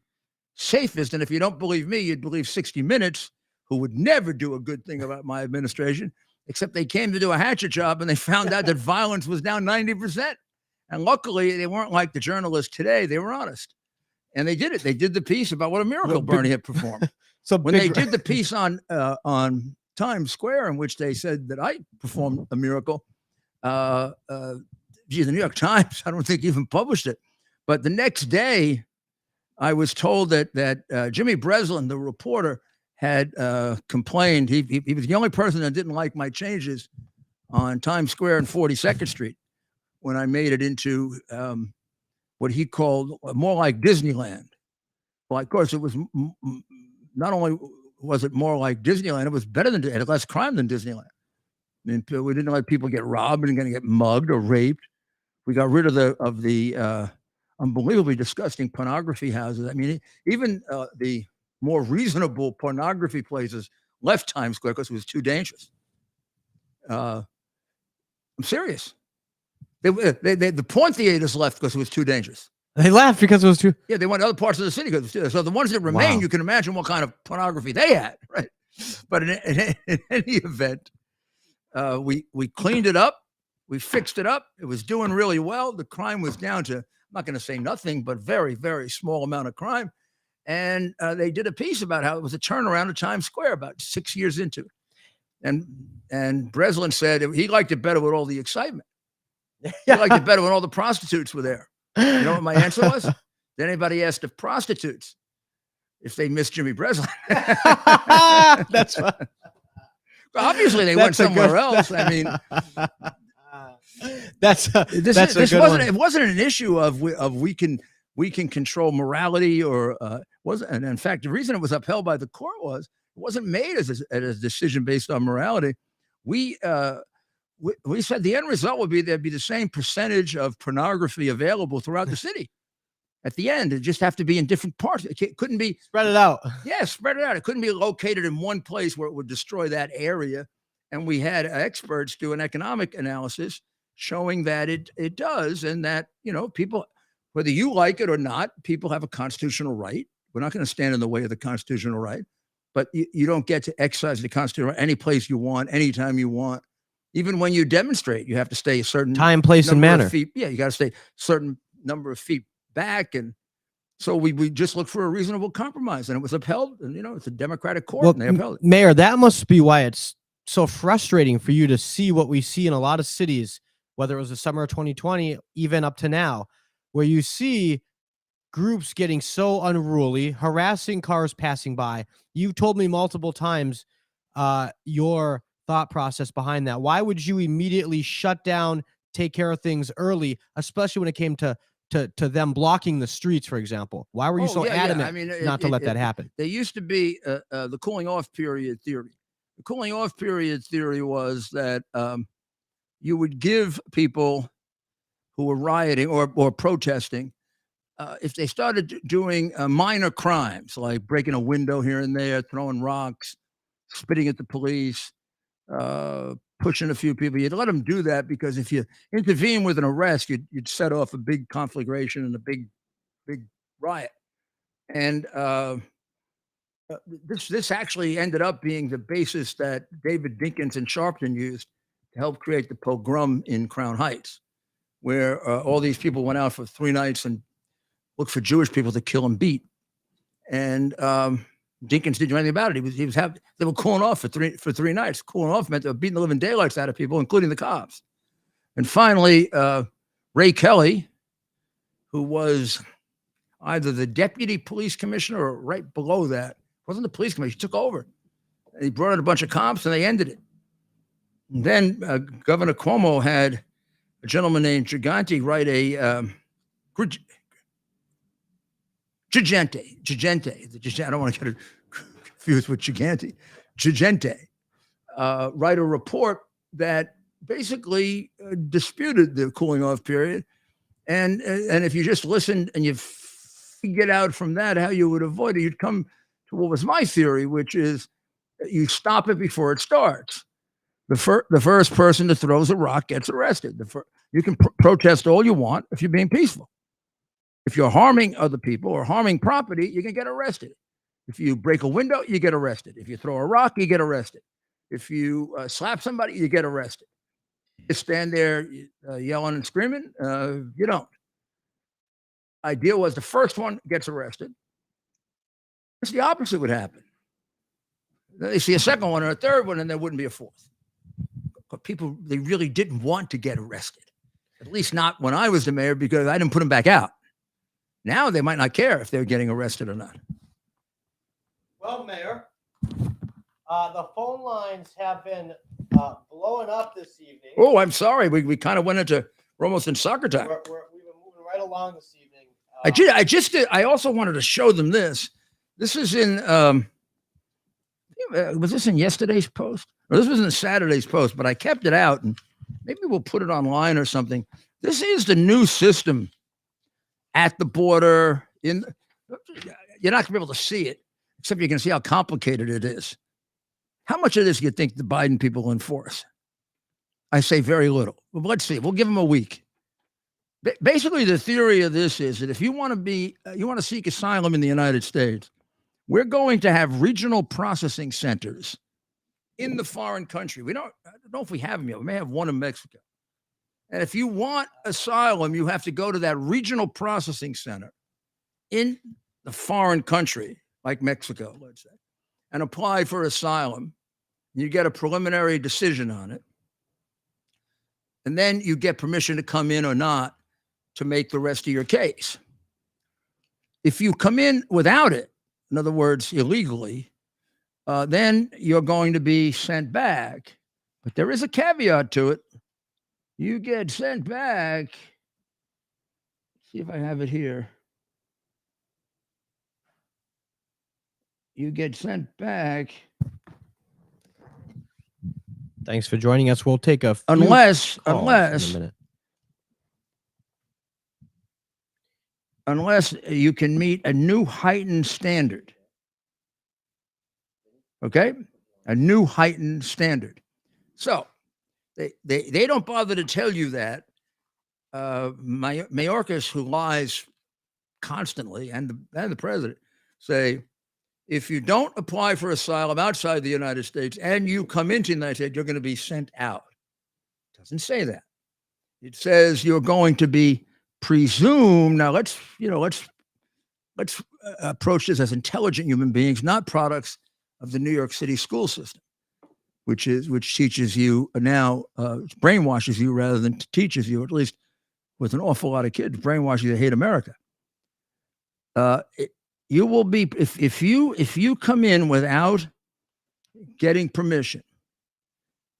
Speaker 1: safest. And if you don't believe me, you'd believe 60 Minutes, who would never do a good thing about my administration, except they came to do a hatchet job and they found out that violence was down 90%. And luckily, they weren't like the journalists today. They were honest. And they did it. They did the piece about what a miracle Bernie had performed.
Speaker 3: So
Speaker 1: when they did the piece on Times Square, in which they said that I performed a miracle, the New York Times, I don't think even published it. But the next day, I was told that Jimmy Breslin, the reporter, had complained. He was the only person that didn't like my changes on Times Square and 42nd Street when I made it into what he called more like Disneyland. Well, of course, it was not only was it more like Disneyland, it was better than, it had less crime than Disneyland. I mean, we didn't let people get robbed and going to get mugged or raped. We got rid of the unbelievably disgusting pornography houses. I mean, even the more reasonable pornography places left Times Square because it was too dangerous. I'm serious. The porn theaters left because it was too dangerous.
Speaker 3: They left because it was too.
Speaker 1: Yeah, they went to other parts of the city because it was too dangerous. So the ones that remain, you can imagine what kind of pornography they had, right? But in any event, we cleaned it up. We fixed it up. It was doing really well. The crime was down to, I'm not going to say nothing, but very, very small amount of crime. And they did a piece about how it was a turnaround of Times Square about 6 years into it. And Breslin said he liked it better with all the excitement. He liked it better when all the prostitutes were there. You know what my answer was? Then anybody asked if prostitutes, if they missed Jimmy Breslin.
Speaker 3: That's fun.
Speaker 1: Well, obviously they went somewhere else. I mean, it wasn't an issue of we can control morality or wasn't. And in fact, the reason it was upheld by the court was it wasn't made as a decision based on morality. We said the end result would be there'd be the same percentage of pornography available throughout the city. At the end, it just have to be in different parts. It couldn't be
Speaker 3: spread it out.
Speaker 1: Yeah, spread it out. It couldn't be located in one place where it would destroy that area. And we had experts do an economic analysis showing that it does, and that, you know, people, whether you like it or not, people have a constitutional right. We're not going to stand in the way of the constitutional right, but you don't get to exercise the constitutional right any place you want, anytime you want. Even when you demonstrate, you have to stay a certain
Speaker 3: time, place, and manner.
Speaker 1: Yeah, you got to stay a certain number of feet back. And so we just looked for a reasonable compromise, and it was upheld. And, you know, it's a Democratic court, and they upheld it.
Speaker 3: Mayor, that must be why it's so frustrating for you to see what we see in a lot of cities, whether it was the summer of 2020, even up to now, where you see groups getting so unruly, harassing cars passing by. You've told me multiple times your thought process behind that. Why would you immediately shut down, take care of things early, especially when it came to them blocking the streets, for example? Why were you so adamant not to let that happen?
Speaker 1: There used to be the cooling off period theory. The cooling off period theory was that you would give people who were rioting or protesting, if they started doing minor crimes like breaking a window here and there, throwing rocks, spitting at the police, pushing a few people, you'd let them do that, because if you intervene with an arrest, you'd set off a big conflagration and a big riot. And this actually ended up being the basis that David Dinkins and Sharpton used to help create the pogrom in Crown Heights, where all these people went out for 3 nights and looked for Jewish people to kill and beat. And Dinkins didn't do anything about it. They were cooling off for three nights. Cooling off meant they were beating the living daylights out of people, including the cops. And finally, Ray Kelly, who was either the deputy police commissioner or right below that. It wasn't the police commissioner. He took over. He brought in a bunch of cops and they ended it. And then Governor Cuomo had a gentleman named Gigante write a Gigante. I don't want to get it confused with Gigante. Gigante write a report that basically disputed the cooling off period. And if you just listened and you figured out from that how you would avoid it, you'd come to what was my theory, which is you stop it before it starts. The first person that throws a rock gets arrested. You can protest all you want if you're being peaceful. If you're harming other people or harming property, you can get arrested. If you break a window, you get arrested. If you throw a rock, you get arrested. If you slap somebody, you get arrested. You stand there yelling and screaming, you don't. Idea was the first one gets arrested. It's the opposite would happen. They see a second one or a third one, and there wouldn't be a fourth. But people, they really didn't want to get arrested. At least not when I was the mayor, because I didn't put them back out. Now they might not care if they're getting arrested or not.
Speaker 3: Well, Mayor, the phone lines have been blowing up this evening.
Speaker 1: Oh, I'm sorry. We kind of went into, we're almost in soccer time.
Speaker 3: We've been moving right along this evening.
Speaker 1: I also wanted to show them this. This is in, was this in yesterday's post? Or this was in Saturday's post, but I kept it out and maybe we'll put it online or something. This is the new system at the border. You're not gonna be able to see it, except you can see how complicated it is. How much of this do you think the Biden people will enforce? I say very little. Well, let's see. We'll give them a week. Basically, the theory of this is that if you want to seek asylum in the United States, we're going to have regional processing centers in the foreign country. I don't know if we have them yet. We may have one in Mexico. And if you want asylum, you have to go to that regional processing center in the foreign country, like Mexico, let's say, and apply for asylum. You get a preliminary decision on it. And then you get permission to come in or not to make the rest of your case. If you come in without it, in other words, illegally, then you're going to be sent back. But there is a caveat to it. You get sent back. See if I have it here. You get sent back.
Speaker 3: Thanks for joining us. We'll take a few
Speaker 1: Unless you can meet a new heightened standard. Okay? A new heightened standard. So they don't bother to tell you that. Mayorkas, who lies constantly, and the president, say, if you don't apply for asylum outside the United States and you come into the United States, you're going to be sent out. It doesn't say that. It says you're going to be presumed. Now let's approach this as intelligent human beings, not products of the New York City school system, which teaches you now, brainwashes you rather than teaches you, at least with an awful lot of kids, brainwash you to hate America. You will be, if you come in without getting permission,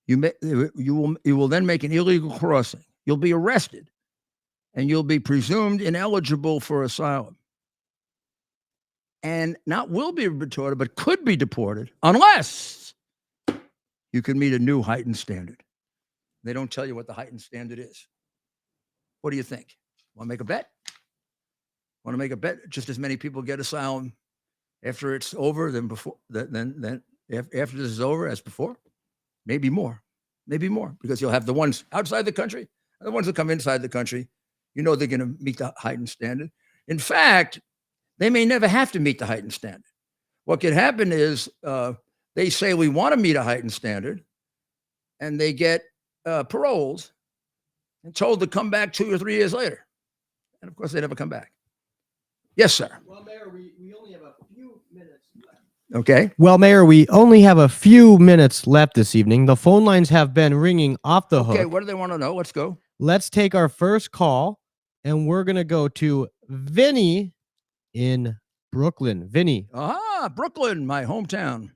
Speaker 1: you will then make an illegal crossing. You'll be arrested, and you'll be presumed ineligible for asylum, and not will be deported, but could be deported unless you can meet a new heightened standard. They don't tell you what the heightened standard is. What do you think? Want to make a bet? Want to make a bet? Just as many people get asylum after it's over than before. Then after this is over as before. Maybe more, because you'll have the ones outside the country and the ones that come inside the country. You know they're going to meet the heightened standard. In fact, they may never have to meet the heightened standard. What could happen is they say we want to meet a heightened standard, and they get paroled and told to come back 2 or 3 years later, and of course they never come back. Yes, sir.
Speaker 3: Well, Mayor, we only have a few minutes left.
Speaker 1: Okay.
Speaker 3: Well, Mayor, we only have a few minutes left this evening. The phone lines have been ringing off the hook.
Speaker 1: Okay, what do they want to know? Let's go.
Speaker 3: Let's take our first call, and we're going to go to Vinny in Brooklyn. Vinny.
Speaker 1: Brooklyn, my hometown.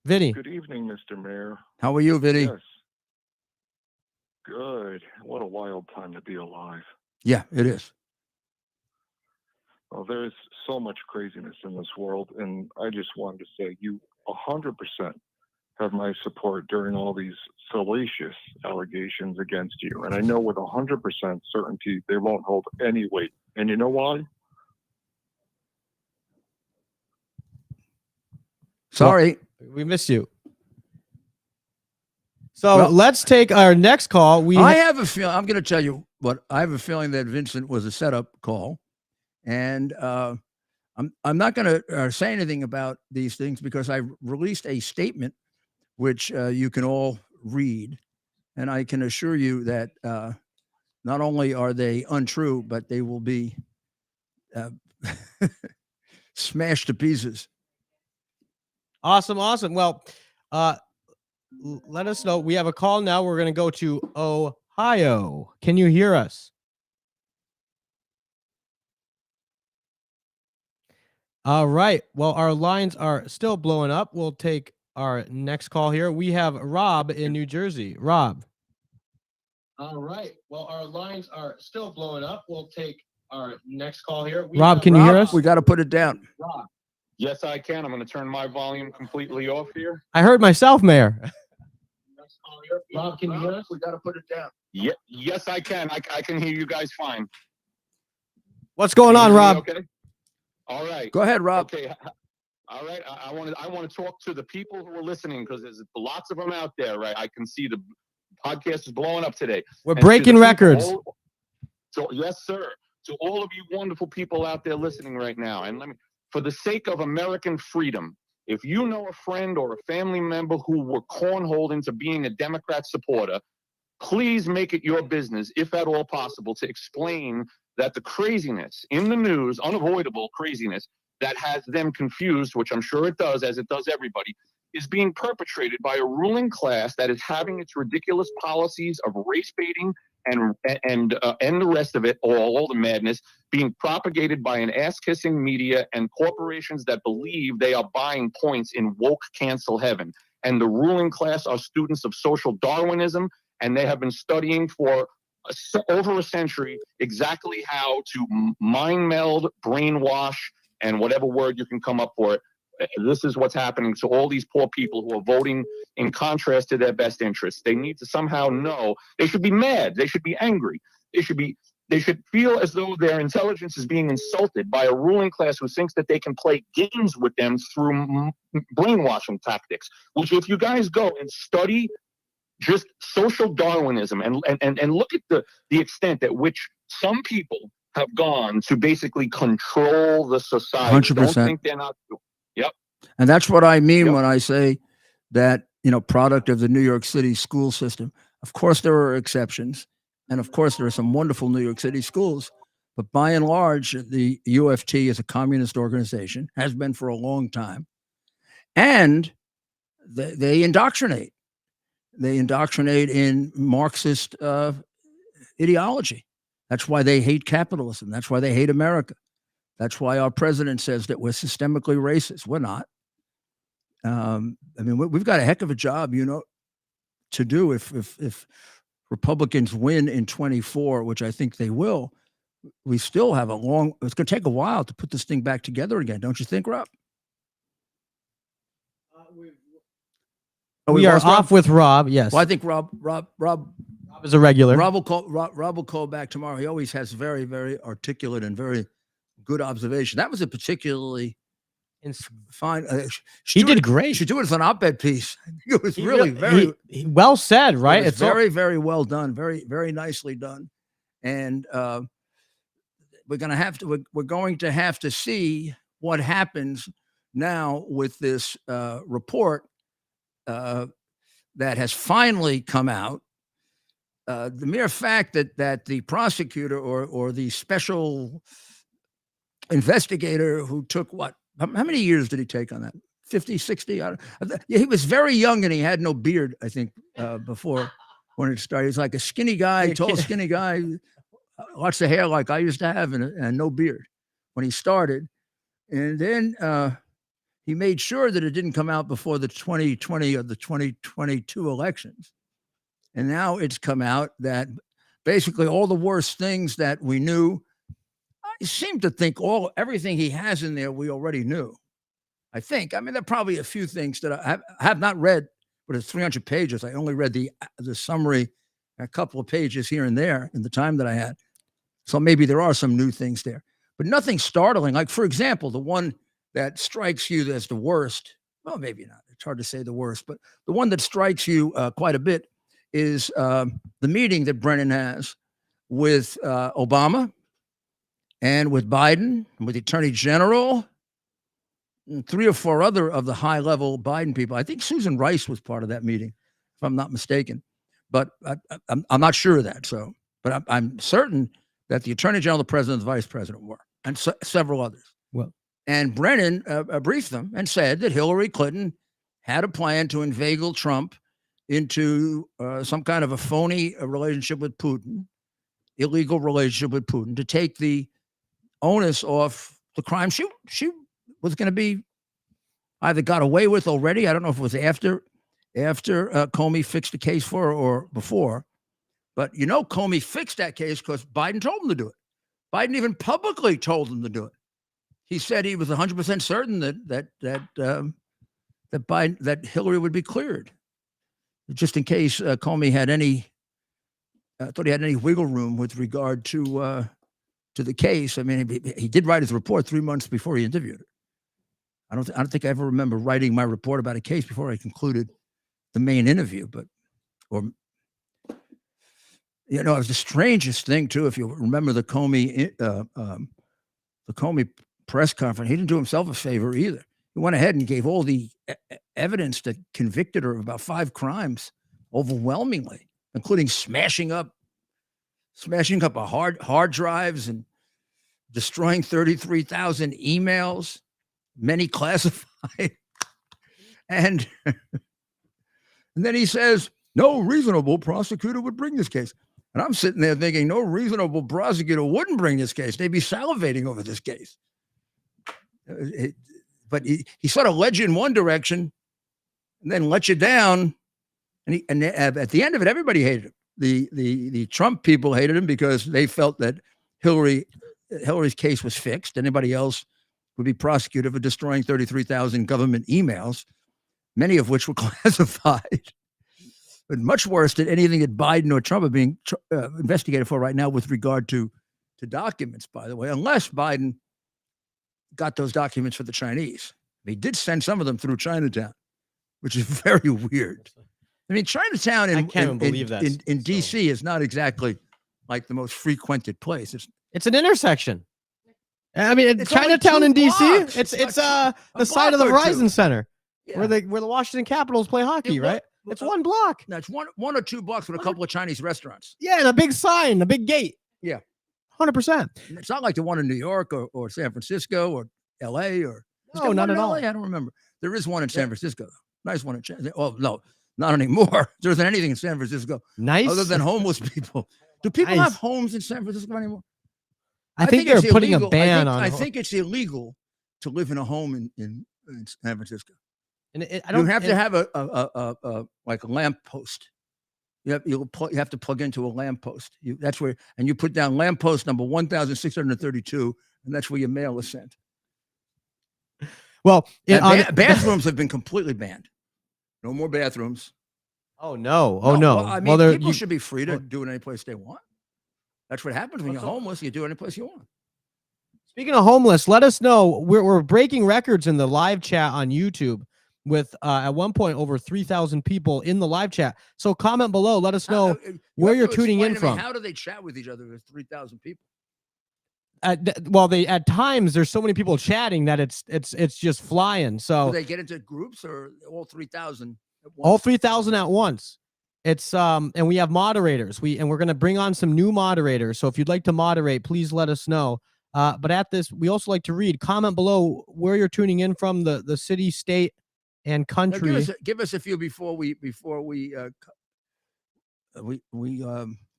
Speaker 3: Vinny.
Speaker 6: Good evening, Mr. Mayor.
Speaker 1: How are you, Vinny?
Speaker 6: Yes. Good. What a wild time to be alive.
Speaker 1: Yeah, it is.
Speaker 6: Well, there's so much craziness in this world, and I just wanted to say you 100% have my support during all these salacious allegations against you. And I know with 100% certainty they won't hold any weight. And you know why?
Speaker 1: Sorry.
Speaker 3: We missed you. So let's take our next call.
Speaker 1: I have a feeling, I'm going to tell you what, I have a feeling that Vincent was a setup call. And I'm not going to say anything about these things because I released a statement which you can all read. And I can assure you that not only are they untrue, but they will be smashed to pieces.
Speaker 3: Awesome. Well, let us know. We have a call now. We're going to go to Ohio. Can you hear us? All right. Well, our lines are still blowing up. We'll take our next call here. We have Rob in New Jersey. Rob. All right. Well, our lines are still blowing up. We'll take our next call here. Rob, can you hear us?
Speaker 1: We got to put it down.
Speaker 3: Rob.
Speaker 7: Yes, I can. I'm going to turn my volume completely off here.
Speaker 3: I heard myself, Mayor.
Speaker 7: Rob, can you hear us? We got to put it down. Yes, I can. I can hear you guys fine.
Speaker 3: What's going on, Rob?
Speaker 7: Okay. All right.
Speaker 1: Go ahead, Rob.
Speaker 7: Okay. All right. I want to talk to the people who are listening because there's lots of them out there, right? I can see the podcast is blowing up today.
Speaker 3: We're breaking records.
Speaker 7: So yes, sir. To all of you wonderful people out there listening right now, and for the sake of American freedom, if you know a friend or a family member who were cornholed into being a Democrat supporter, please make it your business, if at all possible, to explain that the craziness in the news, unavoidable craziness that has them confused, which I'm sure it does, as it does everybody, is being perpetrated by a ruling class that is having its ridiculous policies of race baiting and the rest of it, all the madness, being propagated by an ass-kissing media and corporations that believe they are buying points in woke cancel heaven. And the ruling class are students of social Darwinism, and they have been studying for over a century exactly how to mind meld, brainwash, and whatever word you can come up for it. This is what's happening to all these poor people who are voting in contrast to their best interests. They need to somehow know. They should be mad. They should be angry. They should feel as though their intelligence is being insulted by a ruling class who thinks that they can play games with them through brainwashing tactics, which if you guys go and study just social Darwinism and look at the extent at which some people have gone to basically control the society.
Speaker 1: 100%.
Speaker 7: Don't think they're not. Yep.
Speaker 1: And that's what I mean when I say that, product of the New York City school system. Of course, there are exceptions. And of course, there are some wonderful New York City schools. But by and large, the UFT is a communist organization, has been for a long time. And they indoctrinate. They indoctrinate in Marxist ideology. That's why they hate capitalism. That's why they hate America. That's why our president says that we're systemically racist. We're not. We've got a heck of a job, to do if Republicans win in 24, which I think they will. We still have it's going to take a while to put this thing back together again. Don't you think, Rob?
Speaker 3: We are off with Rob. Yes.
Speaker 1: Well, I think Rob
Speaker 3: is a regular.
Speaker 1: Rob will call back tomorrow. He always has very, very articulate and very good observation. That was a particularly fine.
Speaker 3: He did great.
Speaker 1: You should do it as an op-ed piece. It was really very
Speaker 3: well said, right?
Speaker 1: It's very, very well done. Very, very nicely done. And we're going to have to see what happens now with this report that has finally come out. The mere fact that the prosecutor or the special investigator who took how many years did he take on that? 50, 60? He was very young and he had no beard, I think, before when it started. He's like a skinny guy, tall, skinny guy. lots of hair like I used to have, and no beard when he started. And then he made sure that it didn't come out before the 2020 or the 2022 elections. And now it's come out that basically all the worst things that we knew, I seem to think everything he has in there we already knew. I think. I mean, there are probably a few things that I have not read, but it's 300 pages. I only read the summary, a couple of pages here and there in the time that I had. So maybe there are some new things there, but nothing startling. Like, for example, the one that strikes you as the worst, well, maybe not. It's hard to say the worst, but the one that strikes you quite a bit is the meeting that Brennan has with Obama and with Biden and with the Attorney General and 3 or 4 other of the high-level Biden people. I think Susan Rice was part of that meeting, if I'm not mistaken, but I'm not sure of that. So, but I'm certain that the Attorney General, the President, the Vice President were, and several others.
Speaker 3: Well,
Speaker 1: and Brennan briefed them and said that Hillary Clinton had a plan to inveigle Trump into some kind of a phony relationship with Putin, illegal relationship with Putin, to take the onus off the crime she was going to be either got away with already. I don't know if it was after Comey fixed the case for her or before, but Comey fixed that case because Biden told him to do it. Biden even publicly told him to do it. He said he was 100% certain that Hillary would be cleared, just in case Comey had thought he had any wiggle room with regard to the case. I mean, he did write his report 3 months before he interviewed her. I don't think I ever remember writing my report about a case before I concluded the main interview. But, it was the strangest thing too. If you remember the Comey press conference, he didn't do himself a favor either. He went ahead and gave all the evidence that convicted her of about 5 crimes, overwhelmingly, including smashing up a hard drives and destroying 33,000 emails, many classified. And then he says, no reasonable prosecutor would bring this case. And I'm sitting there thinking, no reasonable prosecutor wouldn't bring this case. They'd be salivating over this case. But he sort of led you in one direction and then let you down. And at the end of it, everybody hated him. The Trump people hated him because they felt that Hillary's case was fixed. Anybody else would be prosecuted for destroying 33,000 government emails, many of which were classified. But much worse than anything that Biden or Trump are being investigated for right now with regard to documents, by the way, unless Biden got those documents for the Chinese. He did send some of them through Chinatown, which is very weird. I mean, Chinatown in D.C. is not exactly like the most frequented place.
Speaker 3: It's an intersection. I mean,
Speaker 1: It's
Speaker 3: Chinatown
Speaker 1: only
Speaker 3: in
Speaker 1: 2
Speaker 3: D.C.
Speaker 1: blocks.
Speaker 3: It's
Speaker 1: It's
Speaker 3: the
Speaker 1: a
Speaker 3: side of the
Speaker 1: block or
Speaker 3: Verizon
Speaker 1: two.
Speaker 3: Center
Speaker 1: Yeah.
Speaker 3: where the Washington Capitals play hockey,
Speaker 1: Yeah,
Speaker 3: right? It's 1 block.
Speaker 1: That's one or 2 blocks with a couple of Chinese restaurants.
Speaker 3: Yeah, and a big sign, a big gate.
Speaker 1: Yeah.
Speaker 3: 100%.
Speaker 1: It's not like the one in New York or San Francisco or L.A. or is there
Speaker 3: No, not
Speaker 1: one in
Speaker 3: at all.
Speaker 1: LA? I don't remember. There is one in San Francisco. Nice one in Oh no, not anymore. There isn't anything in San Francisco
Speaker 3: Nice.
Speaker 1: other than homeless people. Do people
Speaker 3: Nice.
Speaker 1: have homes in San Francisco anymore?
Speaker 3: I think they're
Speaker 1: it's
Speaker 3: putting
Speaker 1: illegal.
Speaker 3: a ban on.
Speaker 1: I think it's illegal to live in a home in San Francisco.
Speaker 3: And
Speaker 1: You have to have a like a lamp post. You have to plug into a lamp post. That's where, and you put down lamp post number 1,632, and that's where your mail is sent.
Speaker 3: Well,
Speaker 1: bathrooms have been completely banned. No more bathrooms.
Speaker 3: Oh no! Oh no!
Speaker 1: Well, I mean,
Speaker 3: Well,
Speaker 1: people should be free to do it any place they want. That's what happens when you're homeless. You do it any place you want.
Speaker 3: Speaking of homeless, let us know. We're breaking records in the live chat on YouTube with at one point over 3,000 people in the live chat. So comment below. Let us know where you're tuning in from.
Speaker 1: How do they chat with each other with 3,000 people?
Speaker 3: At times there's so many people chatting that it's just flying. So
Speaker 1: Do they get into groups or all 3,000?
Speaker 3: all 3,000 at once. It's and we have moderators. We're going to bring on some new moderators. So if you'd like to moderate, please let us know. But at this, we also like to read. Comment below where you're tuning in from, the city, state, and country.
Speaker 1: Now give us a few before we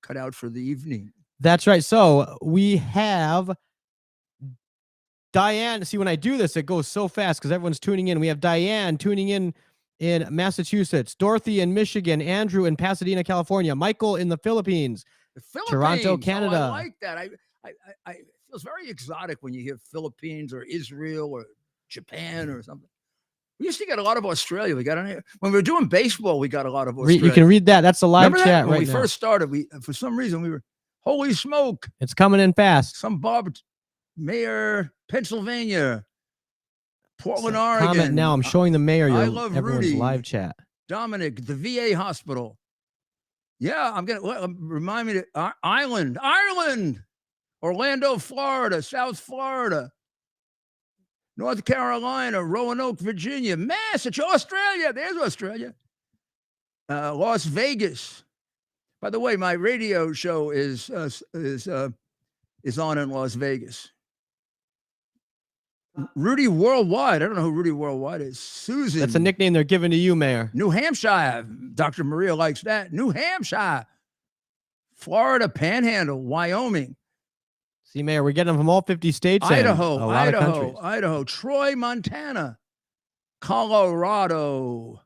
Speaker 1: cut out for the evening.
Speaker 3: That's right. So we have Diane. See, when I do this, it goes so fast because everyone's tuning in. We have Diane tuning in Massachusetts, Dorothy in Michigan, Andrew in Pasadena, California, Michael in the Philippines,
Speaker 8: The Philippines.
Speaker 3: Toronto,
Speaker 8: Oh,
Speaker 3: Canada.
Speaker 8: I like that. It feels very exotic when you hear Philippines or Israel or Japan or something. We used to get a lot of Australia. We got on here when we were doing baseball. We got a lot of Australia.
Speaker 3: You can read that. That's a live
Speaker 8: Remember
Speaker 3: chat
Speaker 8: that? When
Speaker 3: right
Speaker 8: we
Speaker 3: now.
Speaker 8: first started, we for some reason we were holy smoke.
Speaker 3: It's coming in fast.
Speaker 8: Some Mayor, Pennsylvania, Portland, Oregon.
Speaker 3: Comment now. I'm showing the mayor
Speaker 8: I
Speaker 3: your
Speaker 8: love
Speaker 3: everyone's
Speaker 8: Rudy.
Speaker 3: live chat.
Speaker 8: Dominic, the VA hospital. Yeah, I'm gonna remind me to Ireland, Orlando, Florida, South Florida, North Carolina, Roanoke, Virginia, Massachusetts, Australia. There's Australia. Las Vegas. By the way, my radio show is on in Las Vegas. Rudy Worldwide. I don't know who Rudy Worldwide is. Susan.
Speaker 3: That's a nickname they're giving to you, Mayor.
Speaker 8: New Hampshire. Dr. Maria likes that. New Hampshire. Florida Panhandle. Wyoming.
Speaker 3: See, Mayor, we're getting them from all 50 states. and
Speaker 8: Idaho.
Speaker 3: a lot of countries.
Speaker 8: Idaho. Troy, Montana. Colorado.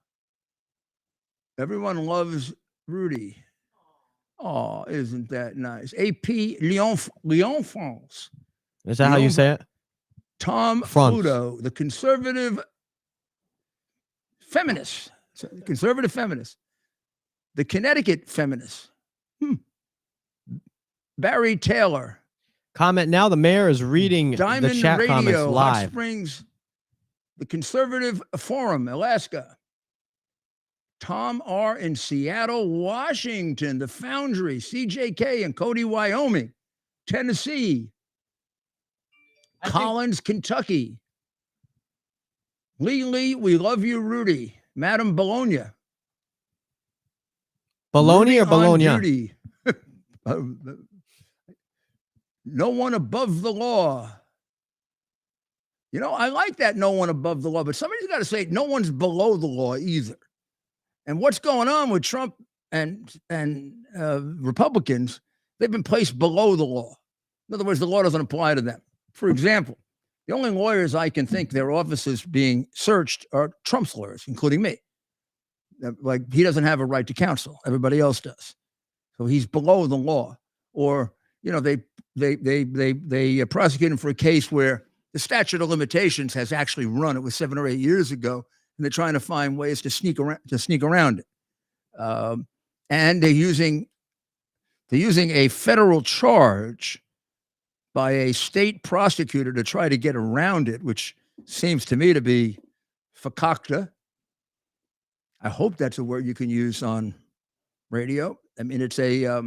Speaker 8: Everyone loves Rudy. Oh, isn't that nice? AP Lyon, France.
Speaker 3: Is that how you say it?
Speaker 8: Tom
Speaker 3: France.
Speaker 8: Pluto, the conservative feminist. Conservative feminist. The Connecticut feminist. Barry Taylor.
Speaker 3: Comment now. The mayor is reading
Speaker 8: Diamond
Speaker 3: the chat
Speaker 8: Radio,
Speaker 3: comments
Speaker 8: Hot
Speaker 3: live.
Speaker 8: Springs, the Conservative Forum, Alaska. Tom R. in Seattle, Washington, the Foundry, CJK in Cody, Wyoming, Tennessee, Collins, Kentucky. Lee, we love you, Rudy. Madam Bologna.
Speaker 3: Bologna or Bologna?
Speaker 8: Duty. No one above the law. You know, I like that no one above the law, but somebody's got to say no one's below the law either. And what's going on with Trump and Republicans, they've been placed below the law. In other words, the law doesn't apply to them. For example, the only lawyers I can think their offices being searched are Trump's lawyers, including me. Like, he doesn't have a right to counsel. Everybody else does. So he's below the law. Or, you know, they prosecute him for a case where the statute of limitations has actually run. It was 7 or 8 years ago, and they're trying to find ways to sneak around it. And they're using a federal charge by a state prosecutor to try to get around it, which seems to me to be fakakta. I hope that's a word you can use on radio. I mean, it's a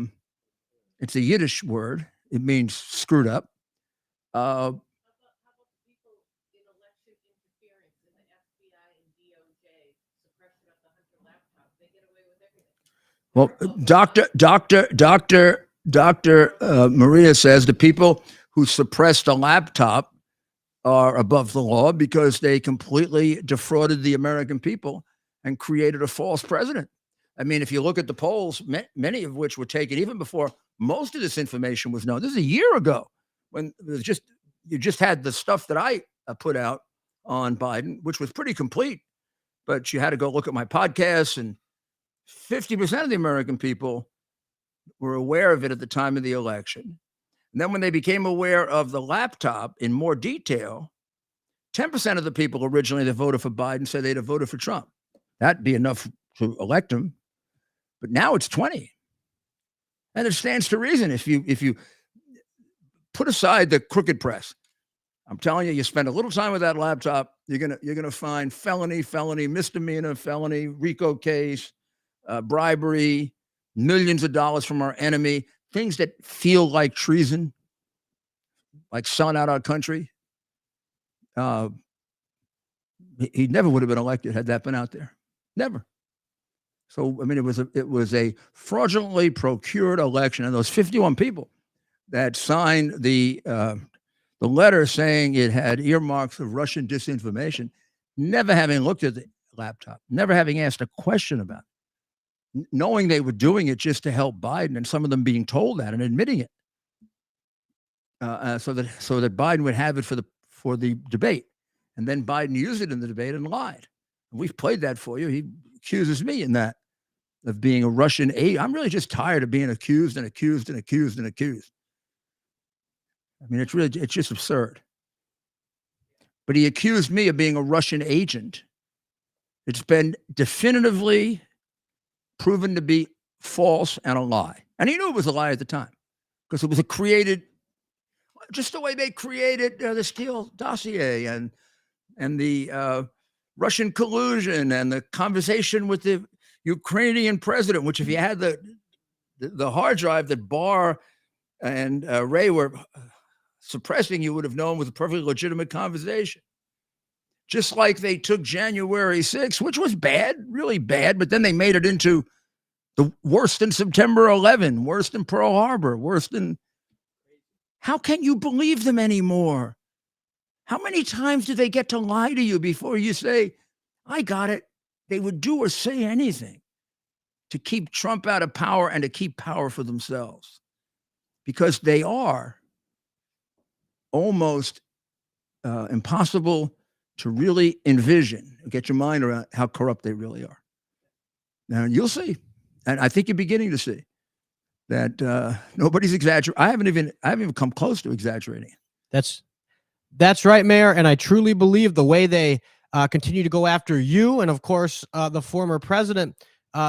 Speaker 8: Yiddish word. It means screwed up. Well, Dr. Maria says the people who suppressed a laptop are above the law because they completely defrauded the American people and created a false president. I mean, if you look at the polls, many of which were taken even before most of this information was known. This is a year ago when you just had the stuff that I put out on Biden, which was pretty complete, but you had to go look at my podcasts, and 50% of the American people were aware of it at the time of the election. And then when they became aware of the laptop in more detail, 10% of the people originally that voted for Biden said they'd have voted for Trump. That'd be enough to elect him. But now it's 20. And it stands to reason if you put aside the crooked press. I'm telling you, you spend a little time with that laptop, you're gonna find felony, misdemeanor, felony, RICO case, bribery, millions of dollars from our enemy, things that feel like treason, like selling out our country. He never would have been elected had that been out there. Never. So, I mean, it was a fraudulently procured election, and those 51 people that signed the letter saying it had earmarks of Russian disinformation, never having looked at the laptop, never having asked a question about it, knowing they were doing it just to help Biden, and some of them being told that and admitting it. so that Biden would have it for the debate, and then Biden used it in the debate and lied. We've played that for you. He accuses me in that of being a Russian aide. I'm really just tired of being accused and accused and accused and accused. I mean, it's just absurd. But he accused me of being a Russian agent. It's been definitively proven to be false and a lie. And he knew it was a lie at the time because it was just the way they created the Steele dossier and the Russian collusion and the conversation with the Ukrainian president, which if you had the hard drive that Barr and Ray were suppressing, you would have known was a perfectly legitimate conversation. Just like they took January 6th, which was bad, really bad, but then they made it into the worst than September 11, worse than Pearl Harbor, worse than... How can you believe them anymore? How many times do they get to lie to you before you say, I got it? They would do or say anything to keep Trump out of power and to keep power for themselves, because they are almost impossible to really envision, get your mind around how corrupt they really are. Now you'll see, and I think you're beginning to see that nobody's exaggerating. I haven't even come close to exaggerating.
Speaker 3: That's right, Mayor. And I truly believe the way they continue to go after you and, of course, the former president,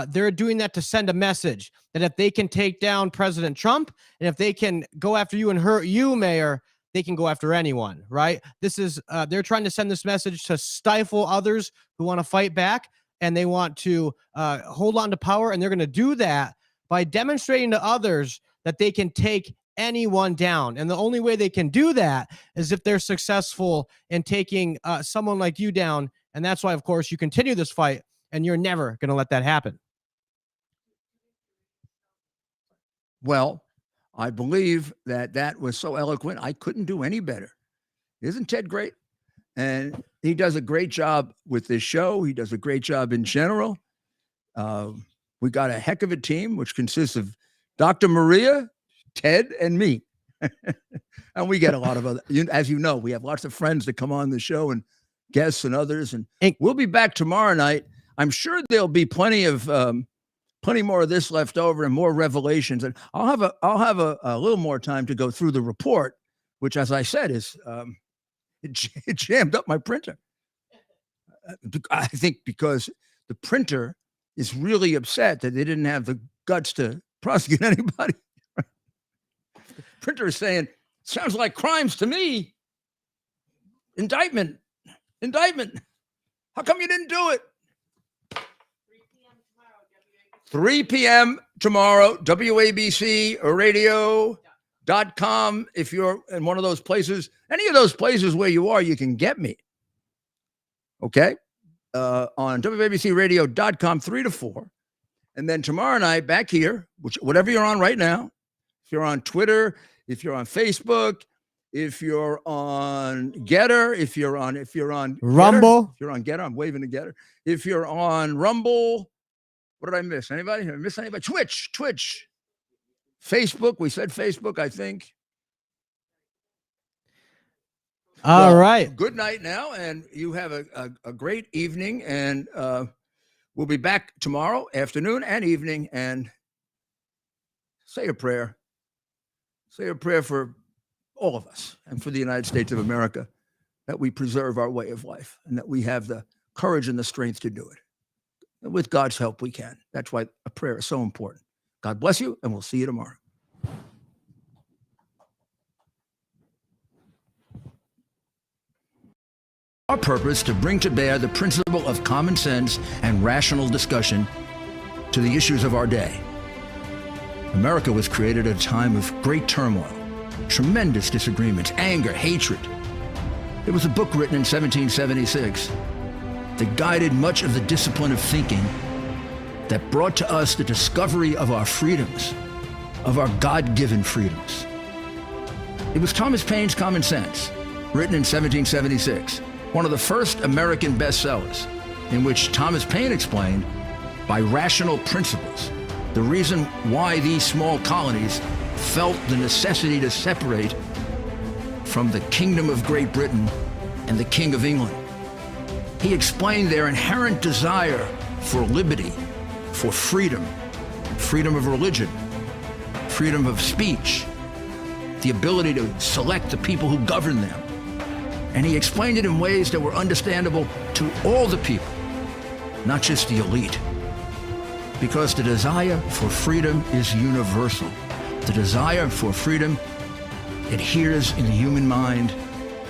Speaker 3: they're doing that to send a message that if they can take down President Trump and if they can go after you and hurt you, Mayor, they can go after anyone, right? This is they're trying to send this message to stifle others who want to fight back, and they want to hold on to power, and they're going to do that by demonstrating to others that they can take anyone down. And the only way they can do that is if they're successful in taking someone like you down. And that's why, of course, you continue this fight, and you're never going to let that happen.
Speaker 8: Well, I believe that was so eloquent. I couldn't do any better. Isn't Ted great? And he does a great job with this show. He does a great job in general. We got a heck of a team, which consists of Dr. Maria, Ted, and me. And we get a lot of other, as you know, we have lots of friends that come on the show and guests and others. And we'll be back tomorrow night. I'm sure there'll be plenty more of this left over and more revelations. And I'll have a little more time to go through the report, which, as I said, is it jammed up my printer. I think because the printer is really upset that they didn't have the guts to prosecute anybody. The printer is saying, sounds like crimes to me. Indictment. How come you didn't do it? 3 p.m. tomorrow, WABC radio.com. If you're in one of those places, any of those places where you are, you can get me. Okay? On WABCradio.com, 3 to 4. And then tomorrow night, back here, whatever you're on right now, if you're on Twitter, if you're on Facebook, if you're on Getter, if you're on
Speaker 3: Rumble,
Speaker 8: Getter, if you're on Getter, I'm waving to Getter. If you're on Rumble, what did I miss? Anybody? Did I miss anybody? Twitch, Facebook. We said Facebook, I think.
Speaker 3: All right.
Speaker 8: Good night now, and you have a great evening, and we'll be back tomorrow afternoon and evening, and say a prayer. Say a prayer for all of us and for the United States of America, that we preserve our way of life and that we have the courage and the strength to do it. And with God's help, we can. That's why a prayer is so important. God bless you, and we'll see you tomorrow. Our purpose to bring to bear the principle of common sense and rational discussion to the issues of our day. America was created at a time of great turmoil, tremendous disagreements, anger, hatred. There was a book written in 1776 that guided much of the discipline of thinking that brought to us the discovery of our freedoms, of our God-given freedoms. It was Thomas Paine's Common Sense, written in 1776, one of the first American bestsellers, in which Thomas Paine explained, by rational principles, the reason why these small colonies felt the necessity to separate
Speaker 1: from the Kingdom of Great Britain and the King of England. He explained their inherent desire for liberty, for freedom, freedom of religion, freedom of speech, the ability to select the people who govern them. And he explained it in ways that were understandable to all the people, not just the elite. Because the desire for freedom is universal. The desire for freedom adheres in the human mind,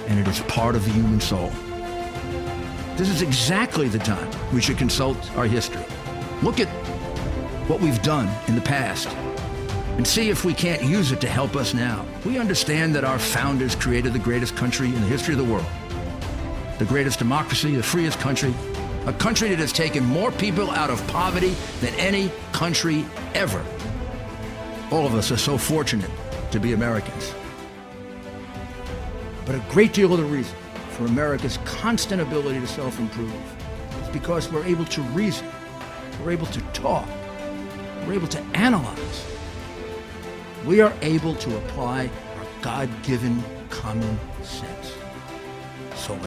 Speaker 1: and it is part of the human soul. This is exactly the time we should consult our history. Look at what we've done in the past and see if we can't use it to help us now. We understand that our founders created the greatest country in the history of the world, the greatest democracy, the freest country, a country that has taken more people out of poverty than any country ever. All of us are so fortunate to be Americans. But a great deal of the reason for America's constant ability to self-improve is because we're able to reason, we're able to talk, we're able to analyze. We are able to apply our God-given common sense.